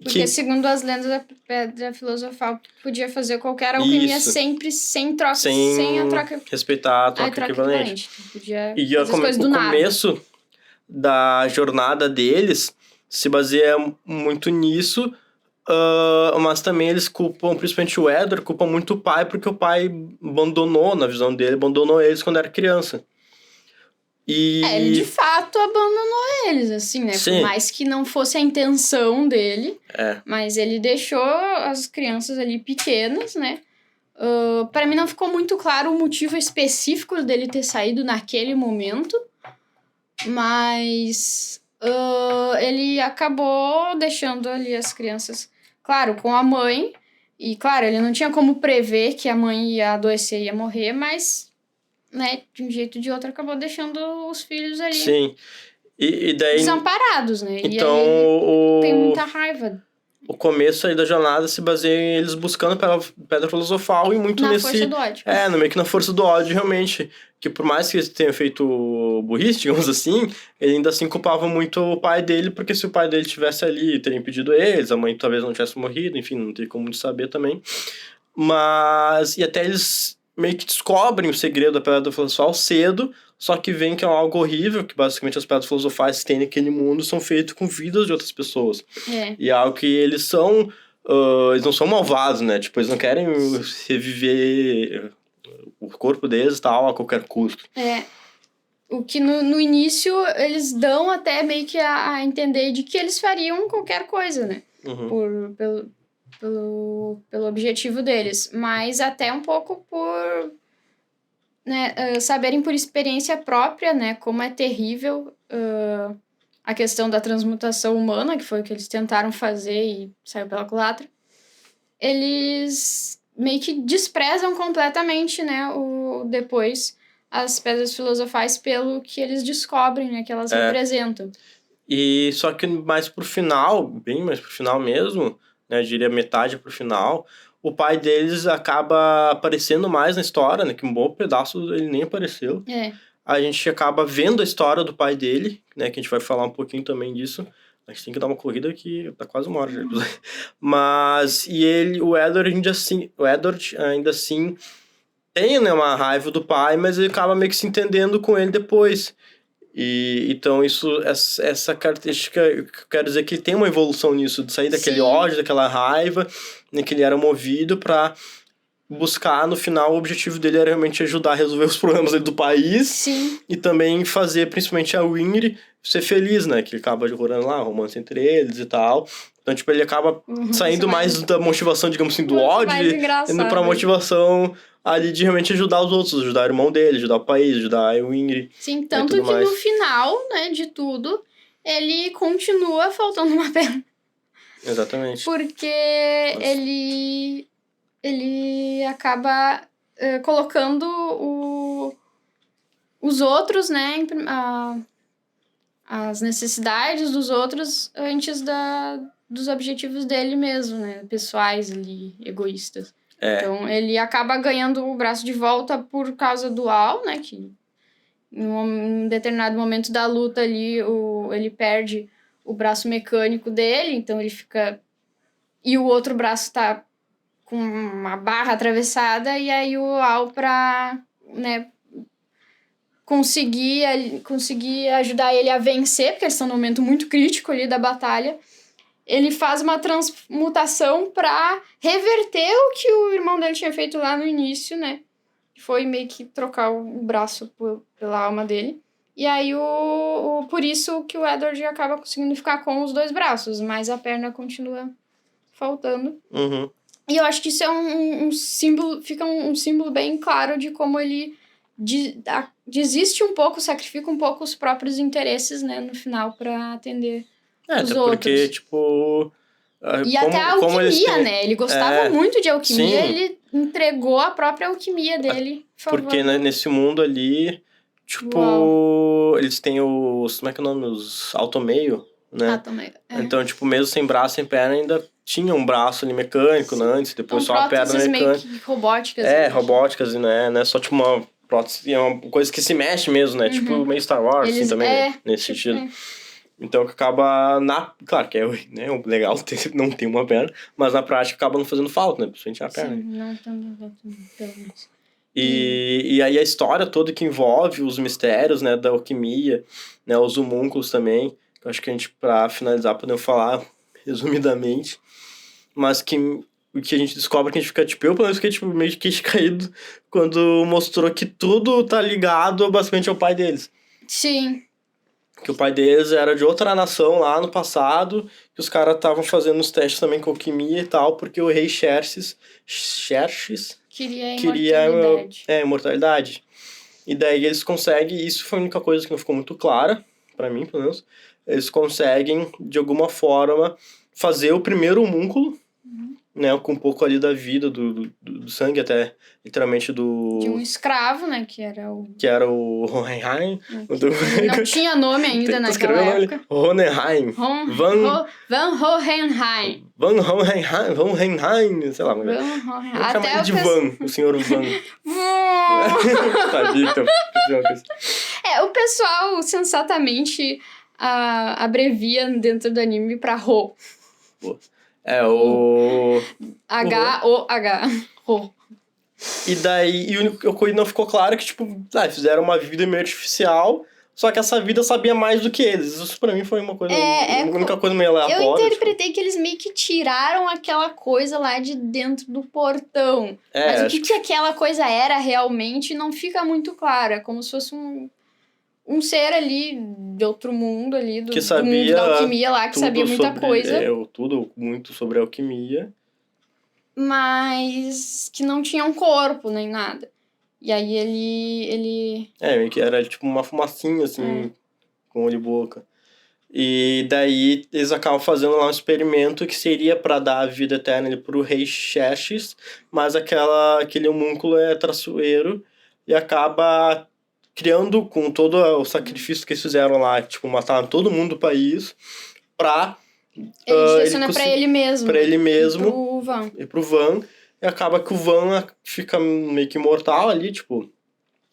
Porque, segundo as lendas, a pedra filosofal podia fazer qualquer alquimia sempre sem troca, sem a troca. Respeitar a troca equivalente. Podia e fazer as coisas do nada. O começo da jornada deles se baseia muito nisso, mas também eles culpam, principalmente o Edward, culpam muito o pai, porque o pai abandonou, na visão dele, abandonou eles quando era criança. Ele de fato abandonou eles, assim, né? Sim. Por mais que não fosse a intenção dele. Mas ele deixou as crianças ali pequenas, né? Para mim não ficou muito claro o motivo específico dele ter saído naquele momento. Mas ele acabou deixando ali as crianças, claro, com a mãe. E, claro, ele não tinha como prever que a mãe ia adoecer e ia morrer, mas... né, de um jeito ou de outro, acabou deixando os filhos ali. Sim. E daí... desamparados, né? Então, e aí tem muita raiva. O começo aí da jornada se baseia em eles buscando pela pedra filosofal e muito na força do ódio. No meio que na força do ódio, realmente. Que por mais que eles tenham feito burrice, digamos assim, ele ainda assim culpava muito o pai dele, porque se o pai dele tivesse ali, teria impedido eles, a mãe talvez não tivesse morrido, enfim, não tem como saber também. Mas... E até eles... meio que descobrem o segredo da pedra filosofal cedo, só que vem que é algo horrível, que basicamente as pedras filosofais que tem naquele mundo são feitas com vidas de outras pessoas. E é algo que eles são... eles não são malvados, né? Tipo, eles não querem reviver o corpo deles e tal a qualquer custo. O que no início eles dão até meio que a entender de que eles fariam qualquer coisa, né? Pelo objetivo deles, mas até um pouco por, né, saberem por experiência própria, né, como é terrível a questão da transmutação humana, que foi o que eles tentaram fazer e saiu pela culatra. Eles meio que desprezam completamente, né, depois as pedras filosofais pelo que eles descobrem, né, que elas representam. E só que mais pro final, bem mais pro final mesmo, né, eu diria metade pro final, o pai deles acaba aparecendo mais na história, né, que um bom pedaço ele nem apareceu. A gente acaba vendo a história do pai dele, né, que a gente vai falar um pouquinho também disso. A gente tem que dar uma corrida que tá quase uma hora já. Mas, o Edward ainda assim tem, né, uma raiva do pai, mas ele acaba meio que se entendendo com ele depois. E então essa característica, eu quero dizer que ele tem uma evolução nisso, de sair daquele Sim. ódio, daquela raiva, né, que ele era movido pra buscar, no final, o objetivo dele era realmente ajudar a resolver os problemas dele do país. Sim. E também fazer, principalmente, a Winry ser feliz, né? Que acaba jogando lá, romance entre eles e tal. Então, tipo, ele acaba saindo mais da motivação, digamos assim, do ódio, mais indo engraçado. pra motivação ali de realmente ajudar os outros, ajudar o irmão dele, ajudar o país, ajudar a Winry. Sim, tanto tudo que mais. no final, né, de tudo, ele continua faltando uma perna. Exatamente. Porque ele acaba colocando os outros, né, as necessidades dos outros antes dos objetivos dele mesmo, né, pessoais ali, egoístas. Então, ele acaba ganhando o braço de volta por causa do Al, né, que em um determinado momento da luta ali, ele perde o braço mecânico dele, então ele fica... E o outro braço tá com uma barra atravessada, e aí o Al, pra, né, conseguir ajudar ele a vencer, porque eles estão num momento muito crítico ali da batalha, ele faz uma transmutação pra reverter o que o irmão dele tinha feito lá no início, né? Foi meio que trocar o braço pela alma dele. E aí, por isso que o Edward acaba conseguindo ficar com os 2 braços, mas a perna continua faltando. Uhum. E eu acho que isso é um símbolo, fica um símbolo bem claro de como ele desiste um pouco, sacrifica um pouco os próprios interesses, né, no final, pra atender os até outros. porque, tipo... E até a alquimia, né? Ele gostava muito de alquimia, sim. ele entregou a própria alquimia dele. Porque nesse mundo ali, tipo, Uau. eles têm os... Como é que é o nome? Os automeio, né? Também. Então, tipo, mesmo sem braço, sem perna, ainda tinha um braço ali mecânico, né? Antes, depois só a perna mecânica. Meio que robóticas. Robóticas, né? Não é só, tipo, uma prótese, é uma coisa que se mexe mesmo, né? Tipo, meio Star Wars, assim, também, né? Nesse sentido. Então, que acaba Claro que né, legal não ter uma perna, mas na prática acaba não fazendo falta, né? Principalmente a perna. Sim, não pelo menos. E aí a história toda que envolve os mistérios, né, da alquimia, né, os homúnculos também, que eu acho que a gente, pra finalizar, podemos falar resumidamente, mas que o que a gente descobre que a gente fica, tipo, eu pelo menos fiquei, tipo, meio de queixo caído quando mostrou que tudo tá ligado basicamente ao pai deles. Sim. Que o pai deles era de outra nação lá no passado, que os caras estavam fazendo os testes também com alquimia e tal, porque o rei Xerxes queria imortalidade. E daí eles conseguem, isso foi a única coisa que não ficou muito clara, pra mim, pelo menos, eles conseguem, de alguma forma, fazer o primeiro homúnculo, né, com um pouco ali da vida, do sangue, até literalmente do... De um escravo, né, que era o Hohenheim. Não tinha nome ainda naquela época. Hohenheim. Van Hohenheim. Van Hohenheim, sei lá. Vamos chamar ele de Van, o senhor Van. Tadinho, o pessoal sensatamente abrevia dentro do anime pra Ho. O... H-O-H. Ho. E daí, a coisa não ficou claro que, tipo, fizeram uma vida meio artificial, só que essa vida sabia mais do que eles. Isso pra mim foi uma coisa, a única coisa meio aleatória. Eu interpretei que eles meio que tiraram aquela coisa lá de dentro do portão. Mas o que aquela coisa era realmente não fica muito claro. É como se fosse um ser ali de outro mundo ali, do mundo da alquimia lá, que sabia muita coisa. Tudo muito sobre alquimia. Mas que não tinha um corpo, nem nada. E aí ele... meio que era tipo uma fumacinha, assim, com olho e boca. E daí eles acabam fazendo lá um experimento que seria pra dar a vida eterna pro rei Xerxes, mas aquele homúnculo é traiçoeiro e acaba criando, com todo o sacrifício que eles fizeram lá, tipo, mataram todo mundo do país, pra... Ele direciona pra ele mesmo. Pra ele mesmo. E pro Van. E acaba que o Van fica meio que imortal ali, tipo,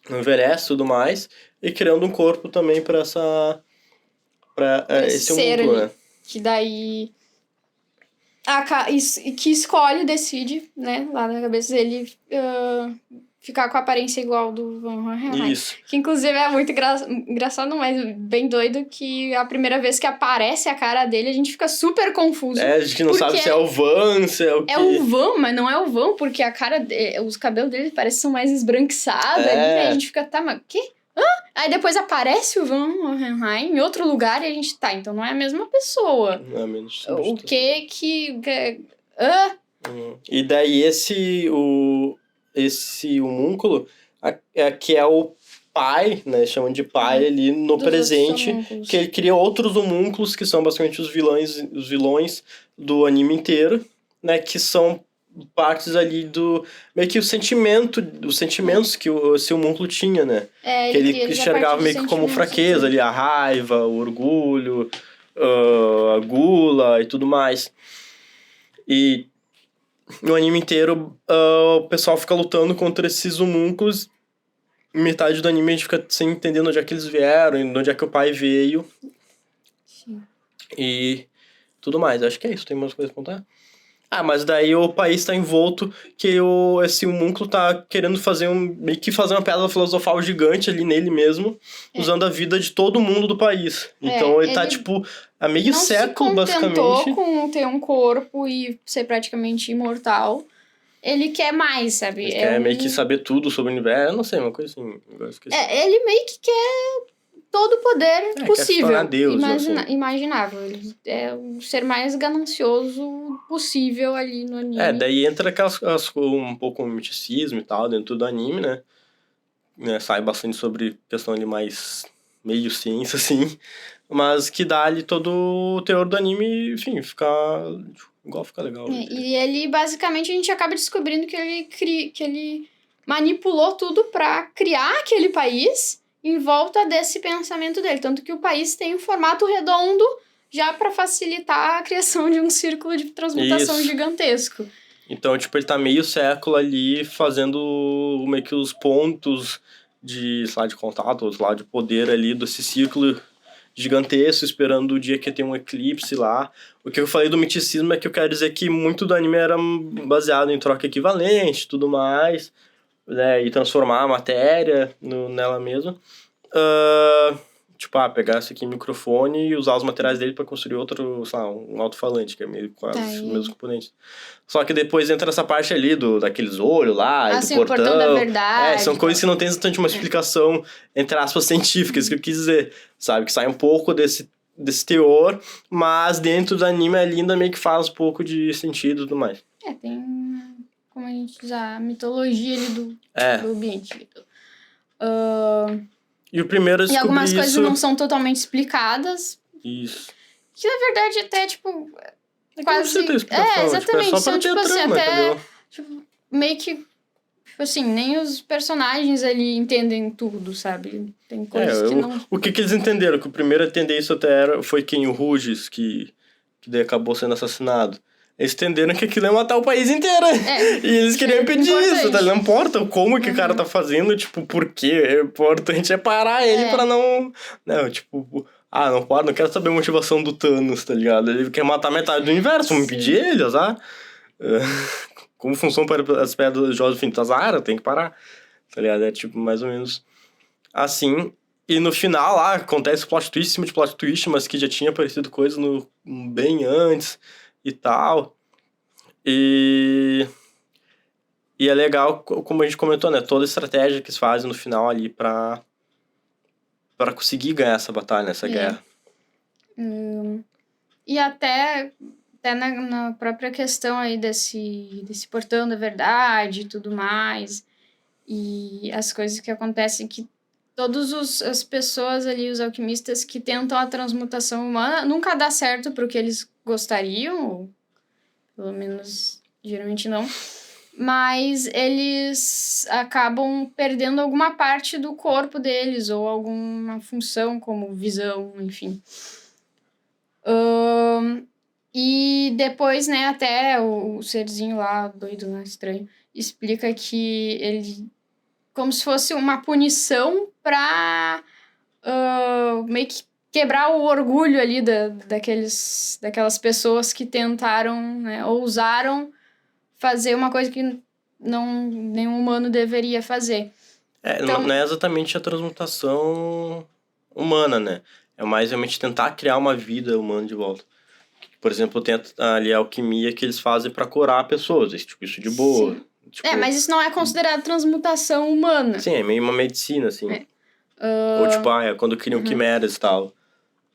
envelhece e tudo mais, e criando um corpo também pra esse homúnculo, né? Que daí... que escolhe, decide, né, lá na cabeça dele, ficar com a aparência igual do Van Hohenheim. Isso. Que inclusive é muito engraçado, mas bem doido, que a primeira vez que aparece a cara dele, a gente fica super confuso. A gente não sabe se é o Van, se é o quê. É o Van, mas não é o Van, porque a cara os cabelos dele parecem que são mais esbranquiçados ali, né? A gente fica, tá, mas o quê? Aí depois aparece o Van Hohenheim em outro lugar e a gente, tá, então não é a mesma pessoa. Não é menos. O que... E daí esse homúnculo, que é o pai, né, chamam de pai ali no presente, que ele cria outros homúnculos que são basicamente os vilões do anime inteiro, né, que são partes ali do meio que os sentimentos que esse homúnculo tinha, né, que ele enxergava meio que como fraqueza ali, a raiva, o orgulho, a gula e tudo mais. E no anime inteiro, o pessoal fica lutando contra esses homúnculos. Metade do anime a gente fica sem entender onde é que eles vieram, de onde é que o pai veio. Sim. E tudo mais. Acho que é isso. Tem mais coisas pra contar? Mas daí o país tá envolto que esse homúnculo tá querendo meio que fazer uma pedra filosofal gigante ali nele mesmo, usando a vida de todo mundo do país. Então ele tá, tipo, há meio século, basicamente. Não se contentou com ter um corpo e ser praticamente imortal. Ele quer mais, sabe? Ele quer meio que saber tudo sobre o universo. Eu não sei, uma coisa assim. Ele meio que quer todo o poder possível. Deus, imaginável. Ele é o ser mais ganancioso possível ali no anime. Daí entra um pouco o miticismo e tal dentro do anime, né? Sai bastante sobre questão ali mais meio ciência, assim. Mas que dá ali todo o teor do anime, enfim, fica legal. E ele, basicamente, a gente acaba descobrindo que ele manipulou tudo pra criar aquele país em volta desse pensamento dele. Tanto que o país tem um formato redondo já pra facilitar a criação de um círculo de transmutação gigantesco. Então, tipo, ele tá meio século ali fazendo meio que os pontos de contato, de poder ali desse círculo gigantesco, esperando o dia que tem um eclipse lá. O que eu falei do miticismo é que eu quero dizer que muito do anime era baseado em troca equivalente e tudo mais, né, e transformar a matéria nela mesma. Pegar esse aqui microfone e usar os materiais dele para construir outro, um alto-falante, que é meio quase os mesmos componentes. Só que depois entra essa parte ali daqueles olhos lá, do portão. O portão da verdade. São coisas que não tem exatamente uma explicação, entre aspas, científica, isso que eu quis dizer, sabe? Que sai um pouco desse teor, mas dentro do anime ali ainda meio que faz um pouco de sentido e tudo mais. Tem, como a gente diz, a mitologia ali do ambiente. E o primeiro E algumas coisas não são totalmente explicadas. Isso. Que, na verdade, até, tipo... quase... Exatamente. São, tipo assim, até... Tipo, meio que... Tipo assim, nem os personagens ali entendem tudo, sabe? Tem coisas que não... O que eles entenderam? Que o primeiro a entender isso até foi quem? O Ruges, que daí acabou sendo assassinado. Eles entenderam que aquilo é matar o país inteiro. E eles queriam impedir isso, tá? Não importa como que o cara tá fazendo, tipo, por quê? O importante é parar ele pra não... Não, tipo... não pode, não quero saber a motivação do Thanos, tá ligado? Ele quer matar metade do universo, vamos impedir ele, azar. Como funcionam as pedras de Jogos Infinitos, azar, tem que parar. Tá ligado? É tipo, mais ou menos assim. E no final lá, acontece plot twist em cima de plot twist, mas que já tinha aparecido coisa bem antes e tal. E é legal, como a gente comentou, né? Toda a estratégia que eles fazem no final ali pra conseguir ganhar essa batalha, essa guerra. E até na própria questão aí desse portão da verdade e tudo mais, e as coisas que acontecem, que todas as pessoas ali, os alquimistas que tentam a transmutação humana, nunca dá certo pro que eles gostariam, ou pelo menos geralmente não, mas eles acabam perdendo alguma parte do corpo deles, ou alguma função, como visão, enfim. E depois, né, até o serzinho lá, doido, né, estranho, explica que ele... como se fosse uma punição pra meio que quebrar o orgulho ali daquelas pessoas que tentaram, né, ousaram fazer uma coisa que nenhum humano deveria fazer. Então, não é exatamente a transmutação humana, né? É mais realmente tentar criar uma vida humana de volta. Por exemplo, tem ali a alquimia que eles fazem pra curar pessoas. Tipo, isso de boa. sim. Tipo, Mas isso não é considerado transmutação humana. sim, é meio uma medicina, assim. É. Ou tipo, quando criam quimeras e tal.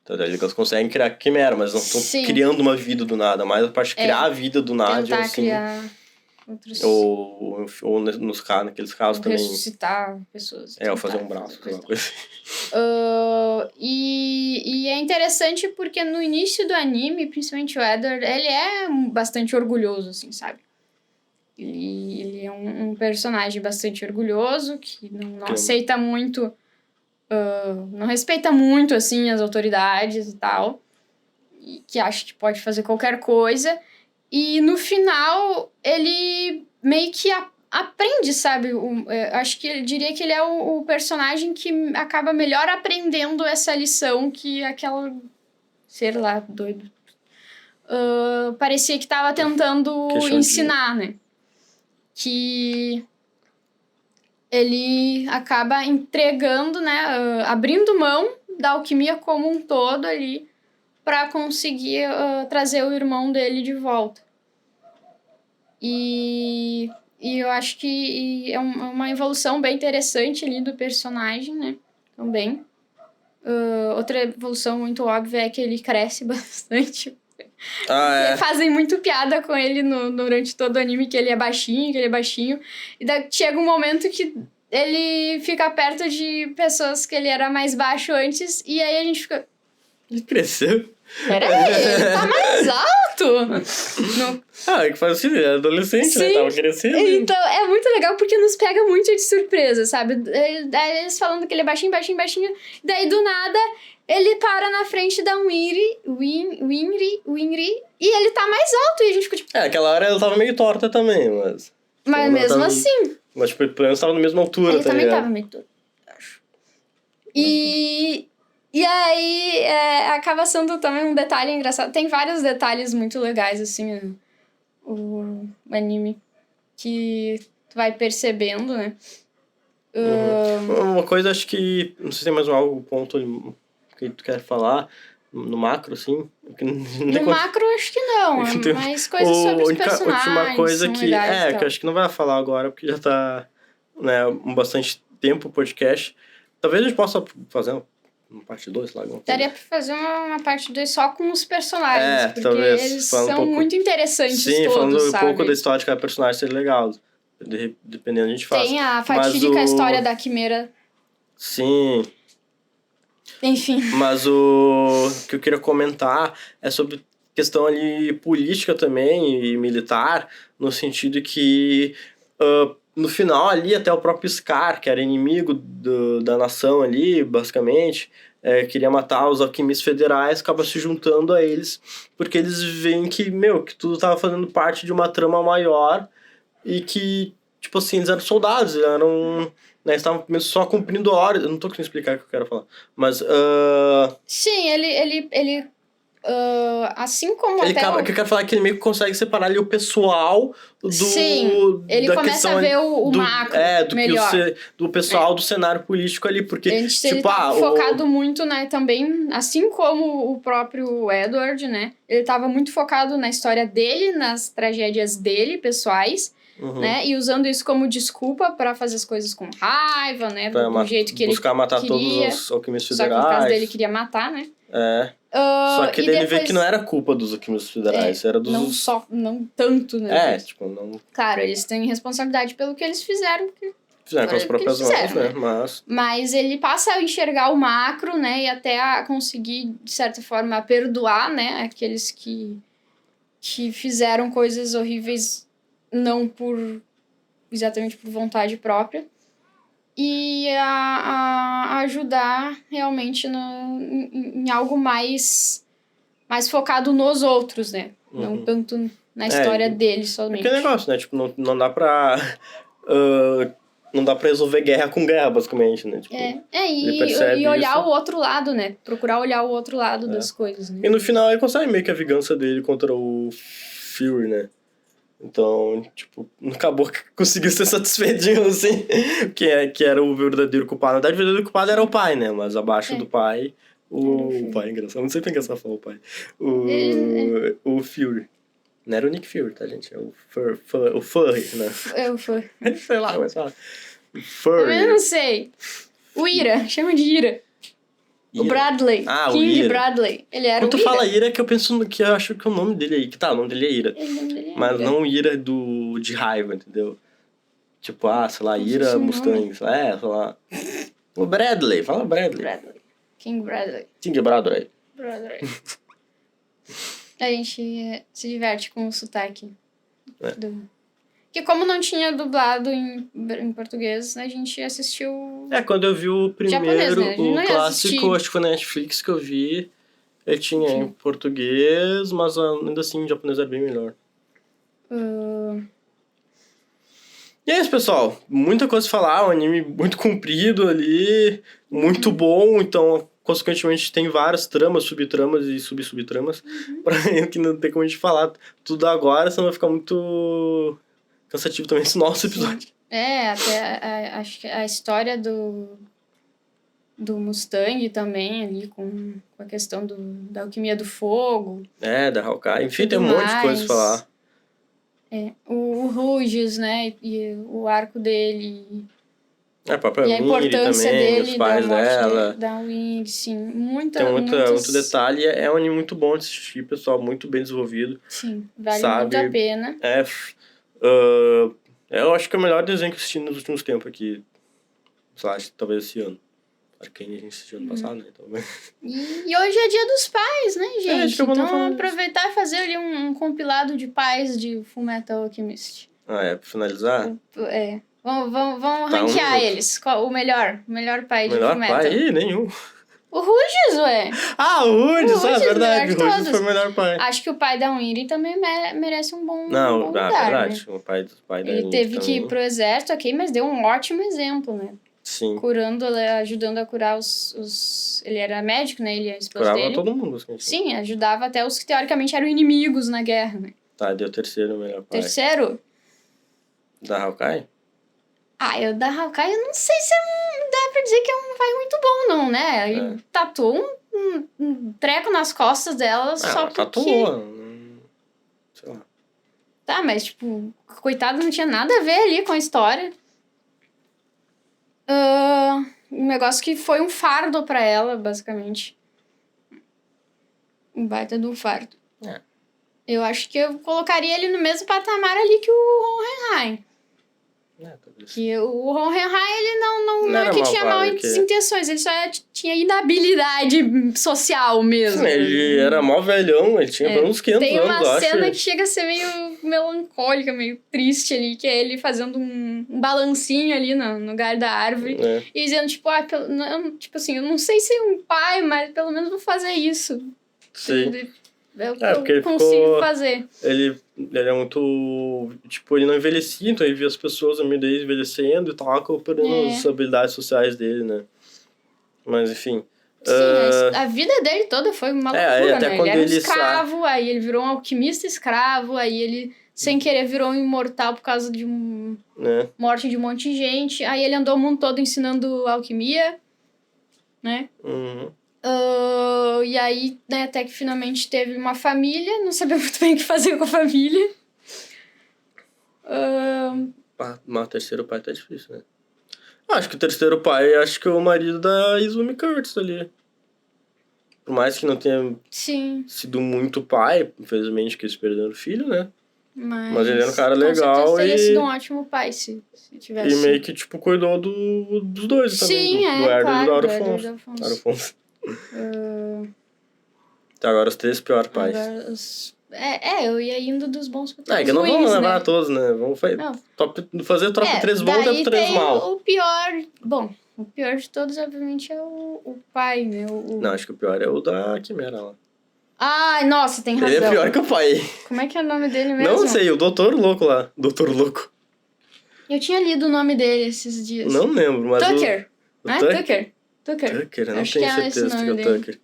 Tá, eles conseguem criar quimera, mas não estão Sim. criando uma vida do nada. Mas a parte de criar a vida do nada, Tentar assim. criar outros... Ou naqueles casos também. ressuscitar pessoas. Ou fazer um braço, alguma coisa assim. E é interessante porque no início do anime, principalmente o Edward, ele é bastante orgulhoso, assim, sabe? Ele é um personagem bastante orgulhoso, que não aceita muito... não respeita muito, assim, as autoridades e tal. E que acha que pode fazer qualquer coisa. E no final, ele meio que aprende, sabe? Acho que eu diria que ele é o personagem que acaba melhor aprendendo essa lição que aquela ser lá doido parecia que estava tentando ensinar, né? Que ele acaba entregando, né? Abrindo mão da alquimia como um todo ali para conseguir trazer o irmão dele de volta. E eu acho que é uma evolução bem interessante ali do personagem, né? Também. Outra evolução muito óbvia é que ele cresce bastante. Fazem muito piada com ele durante todo o anime, que ele é baixinho. E daí chega um momento que ele fica perto de pessoas que ele era mais baixo antes, e aí a gente fica... Ele cresceu? Peraí, ele tá mais alto! É que faz assim, ele é adolescente, sim, né? Tava crescendo. Então, é muito legal porque nos pega muito de surpresa, sabe? Daí eles falando que ele é baixinho. Daí, do nada, ele para na frente da Winry, e ele tá mais alto. E a gente fica tipo... aquela hora ela tava meio torta também, mas... Mas mesmo assim... Mas, tipo, pelo menos tava na mesma altura, ele também tava meio torto, acho. E aí, acaba sendo também um detalhe engraçado. Tem vários detalhes muito legais, assim, o anime, que tu vai percebendo, né? Uma coisa, acho que... Não sei se tem mais algum ponto que tu quer falar, no macro, assim. No macro, acho que não. Mas coisas sobre os personagens última coisa que... legais, que eu acho que não vai falar agora, porque já tá, né, bastante tempo o podcast. Talvez a gente possa fazer uma parte 2 lá. Daria pra fazer uma parte 2 só com os personagens, porque talvez, eles são muito interessantes todos, sim, falando sabe? um pouco da história de cada personagem seria legal. Dependendo, a gente faz. Tem a fatídica história da Quimera. Sim. Enfim. Mas o que eu queria comentar é sobre questão ali política também e militar, no sentido que no final ali até o próprio Scar, que era inimigo da nação ali, basicamente, queria matar os alquimistas federais, acaba se juntando a eles, porque eles veem que tudo tava fazendo parte de uma trama maior e que, tipo assim, eles eram soldados, eram... Né, estavam só cumprindo horas. Eu não tô conseguindo explicar o que eu quero falar. Mas... Sim, ele assim como o que eu quero falar é que ele meio que consegue separar ali o pessoal do... Sim, ele começa a ver o macro melhor. Do pessoal do cenário político ali, porque... Ele tá focado muito, né, também, assim como o próprio Edward, né? Ele tava muito focado na história dele, nas tragédias dele, pessoais, né? E usando isso como desculpa pra fazer as coisas com raiva, né? Do jeito que ele buscar matar queria. Todos os alquimistas federais. Só que no caso dele queria matar, né? Só que ele vê que não era culpa dos alquimistas federais, era dos... Não tanto, né? Não... Claro, eles têm responsabilidade pelo que eles fizeram. Fizeram com as próprias mãos, né? Mas ele passa a enxergar o macro, né? E até a conseguir, de certa forma, perdoar, né? Aqueles que fizeram coisas horríveis não exatamente por vontade própria. E a ajudar realmente em algo mais focado nos outros, né? Não tanto na história deles somente. Que negócio, né? Tipo, não dá pra... não dá pra resolver guerra com guerra, basicamente, né? Tipo, e olhar o outro lado, né? Procurar olhar o outro lado das coisas, né? E no final ele consegue meio que a vingança dele contra o Fury, né? Então, tipo, acabou que conseguiu ser satisfeitinho, assim. Que era o verdadeiro culpado. Na verdade, o verdadeiro culpado era o pai, né? Mas abaixo do pai, o pai, engraçado. Não sei porque essa falar o pai. O Fury. Não era o Nick Fury, tá, gente? É o Furry, né? É o Furry. Sei lá, mas fala. Eu não sei. O Ira, chama de Ira. O Bradley. Ah, King o Ira. Bradley. Ele era Quando tu o Ira. fala Ira, que eu penso que eu acho que o nome dele aí. Que tá, o nome dele é Ira. O nome dele é Mas Ira. não Ira de raiva, entendeu? Tipo, sei lá, Como se Ira fosse um Mustang. Sei lá. O Bradley, fala Bradley. King Bradley. King Bradley. A gente se diverte com o sotaque. É. Que como não tinha dublado em português, a gente assistiu... Quando eu vi o primeiro, Japonês, né? A gente o não ia clássico, assistir. acho que foi na Netflix que eu vi. Ele tinha em português, mas ainda assim em japonês era bem melhor. E é isso, pessoal. Muita coisa a falar, um anime muito comprido ali, muito bom, então, consequentemente, tem várias tramas, subtramas e subtramas, que não tem como a gente falar tudo agora, senão vai ficar muito cansativo também esse nosso episódio. Até acho que a história do Mustang também ali, com a questão da alquimia do fogo. Da Hawkeye, enfim, tem um monte de coisa pra falar. O Ruges, né, e o arco dele. A própria e a Winry importância também, dele, os pais da morte dela. da Winry, sim. Tem muito detalhe. É um anime muito bom de assistir, pessoal. Muito bem desenvolvido. Sim, vale muito a pena. Eu acho que é o melhor desenho que eu assisti nos últimos tempos aqui. Sei lá, talvez esse ano. Acho que a gente assistiu ano passado, né? Então... E hoje é dia dos pais, né, gente? Então aproveitar e fazer ali um compilado de pais de Fullmetal Alchemist. Pra finalizar? Vamos ranquear eles. Qual o melhor pai de Fullmetal? Pai? Nenhum. O Ruges, ué. O Ruges, é verdade. O Ruges foi o melhor pai. Acho que o pai da Winry também merece um bom Não, lugar, verdade. né? O pai da Winry Ele teve que ir pro exército aqui, mas deu um ótimo exemplo, né? Sim. Ajudando a curar os... Ele era médico, né? Ele e a esposa dele. Curava todo mundo. Assim. Sim, ajudava até os que teoricamente eram inimigos na guerra, né? Tá, deu terceiro melhor pai. Terceiro? Da Hawkeye? Eu da Hawkeye, eu não sei se dá pra dizer que é um pai muito bom, não, né? Ele tatuou um treco nas costas dela só porque... Tatuou. Sei lá. Tá, mas, tipo, coitado, não tinha nada a ver ali com a história. Um negócio que foi um fardo pra ela, basicamente. Um baita de um fardo. Eu acho que eu colocaria ele no mesmo patamar ali que o Hohenheim. Que o Hohenheim, ele não é que tinha maus intenções, ele só tinha inabilidade social mesmo. Sim, ele era mó velhão, ele tinha uns 500 anos, Tem uma cena acho. que chega a ser meio melancólica, meio triste ali, que é ele fazendo um balancinho ali no galho da árvore. E dizendo, tipo, tipo assim, eu não sei ser um pai, mas pelo menos vou fazer isso. Sim. É o que eu consigo fazer. Ele é muito... Tipo, ele não envelhecia, então ele via as pessoas no meio dele envelhecendo e tal, perdendo as habilidades sociais dele, né? Mas, enfim... Sim, a vida dele toda foi uma loucura, até né? quando Ele era um escravo, aí ele virou um alquimista escravo, aí ele, sem querer, virou um imortal por causa de morte de um monte de gente. Aí ele andou o mundo todo ensinando alquimia, né? E aí, né, até que finalmente teve uma família, não sabia muito bem o que fazer com a família. Mas o terceiro pai tá difícil, né? Acho que o terceiro pai, acho que é o marido da Izumi Curtis ali. Por mais que não tenha sido muito pai, infelizmente, que eles perderam o filho, né? Mas ele era um cara legal com certeza teria sido um ótimo pai se tivesse. E meio que, tipo, cuidou dos dois também. Sim, do Herder claro, e do Afonso. Então agora os 3 piores pais. Eu ia indo dos bons para os ruins, que não vamos levar todos, né? Vamos fazer top 3 bom e top 3 mal. O pior... Bom, o pior de todos, obviamente, é o pai, né? Não, acho que o pior é o da Quimera lá. Ai, nossa, tem razão. Ele é pior que o pai. Como é que é o nome dele mesmo? Não sei, o Doutor Louco lá. Doutor Louco. Eu tinha lido o nome dele esses dias. Não lembro, mas Tucker. Tucker? Tucker, eu não acho tenho que certeza que é o Tucker.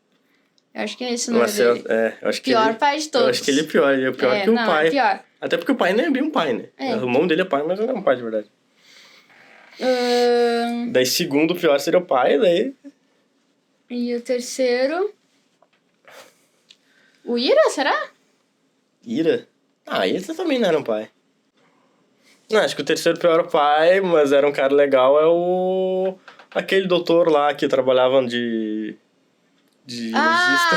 Eu acho que é esse o nome Mas eu dele. acho que Pior ele, pai de todos. eu acho que ele é pior. Ele é pior que o não, pai. É pior. Até porque o pai nem é bem um pai, né? É. O nome dele é pai, mas não é um pai de verdade. Ahn, Daí, segundo pior seria o pai, daí... e o terceiro... O Ira, será? Ira? Ah, Ira também não era um pai. Não, acho que o terceiro pior pai, mas era um cara legal, é o... Aquele doutor lá que trabalhava de legista.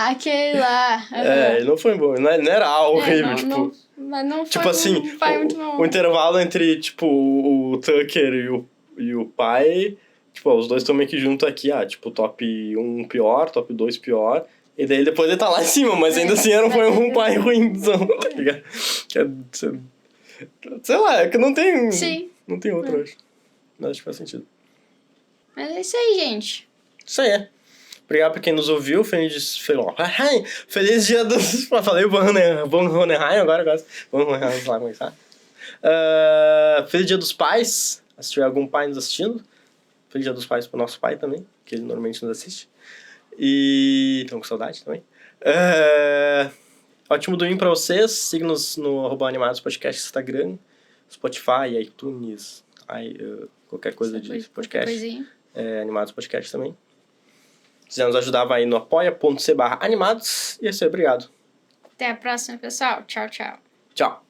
Aquele lá. É, ele não foi bom, não era horrível, tipo... Mas não foi Tipo assim, um pai muito bom. o intervalo entre, tipo, o Tucker e o pai, tipo, os dois estão meio que juntos aqui, tipo, top 1 pior, top 2 pior, e daí depois ele tá lá em cima, mas ainda assim foi um pai ruimzão, tá ligado? Sei lá, é que não tem... Sim. Não tem outro, eu acho. Mas acho que faz sentido. Mas é isso aí, gente. Isso aí, é. Obrigado pra quem nos ouviu. Feliz dia dos... Falei o Von Hohenheim agora, quase. Von Hohenheim, sei lá como é que tá. Feliz dia dos pais. Se tiver algum pai nos assistindo. Feliz dia dos pais pro nosso pai também, que ele normalmente nos assiste. E... Estão com saudade também. Ótimo domingo pra vocês. Siga-nos no @animados podcast Instagram, Spotify, iTunes, qualquer coisa de podcast. Animados Podcast também. Se quiser nos ajudar, vai no apoia.c/animados. E é isso aí, obrigado. Até a próxima, pessoal. Tchau, tchau. Tchau.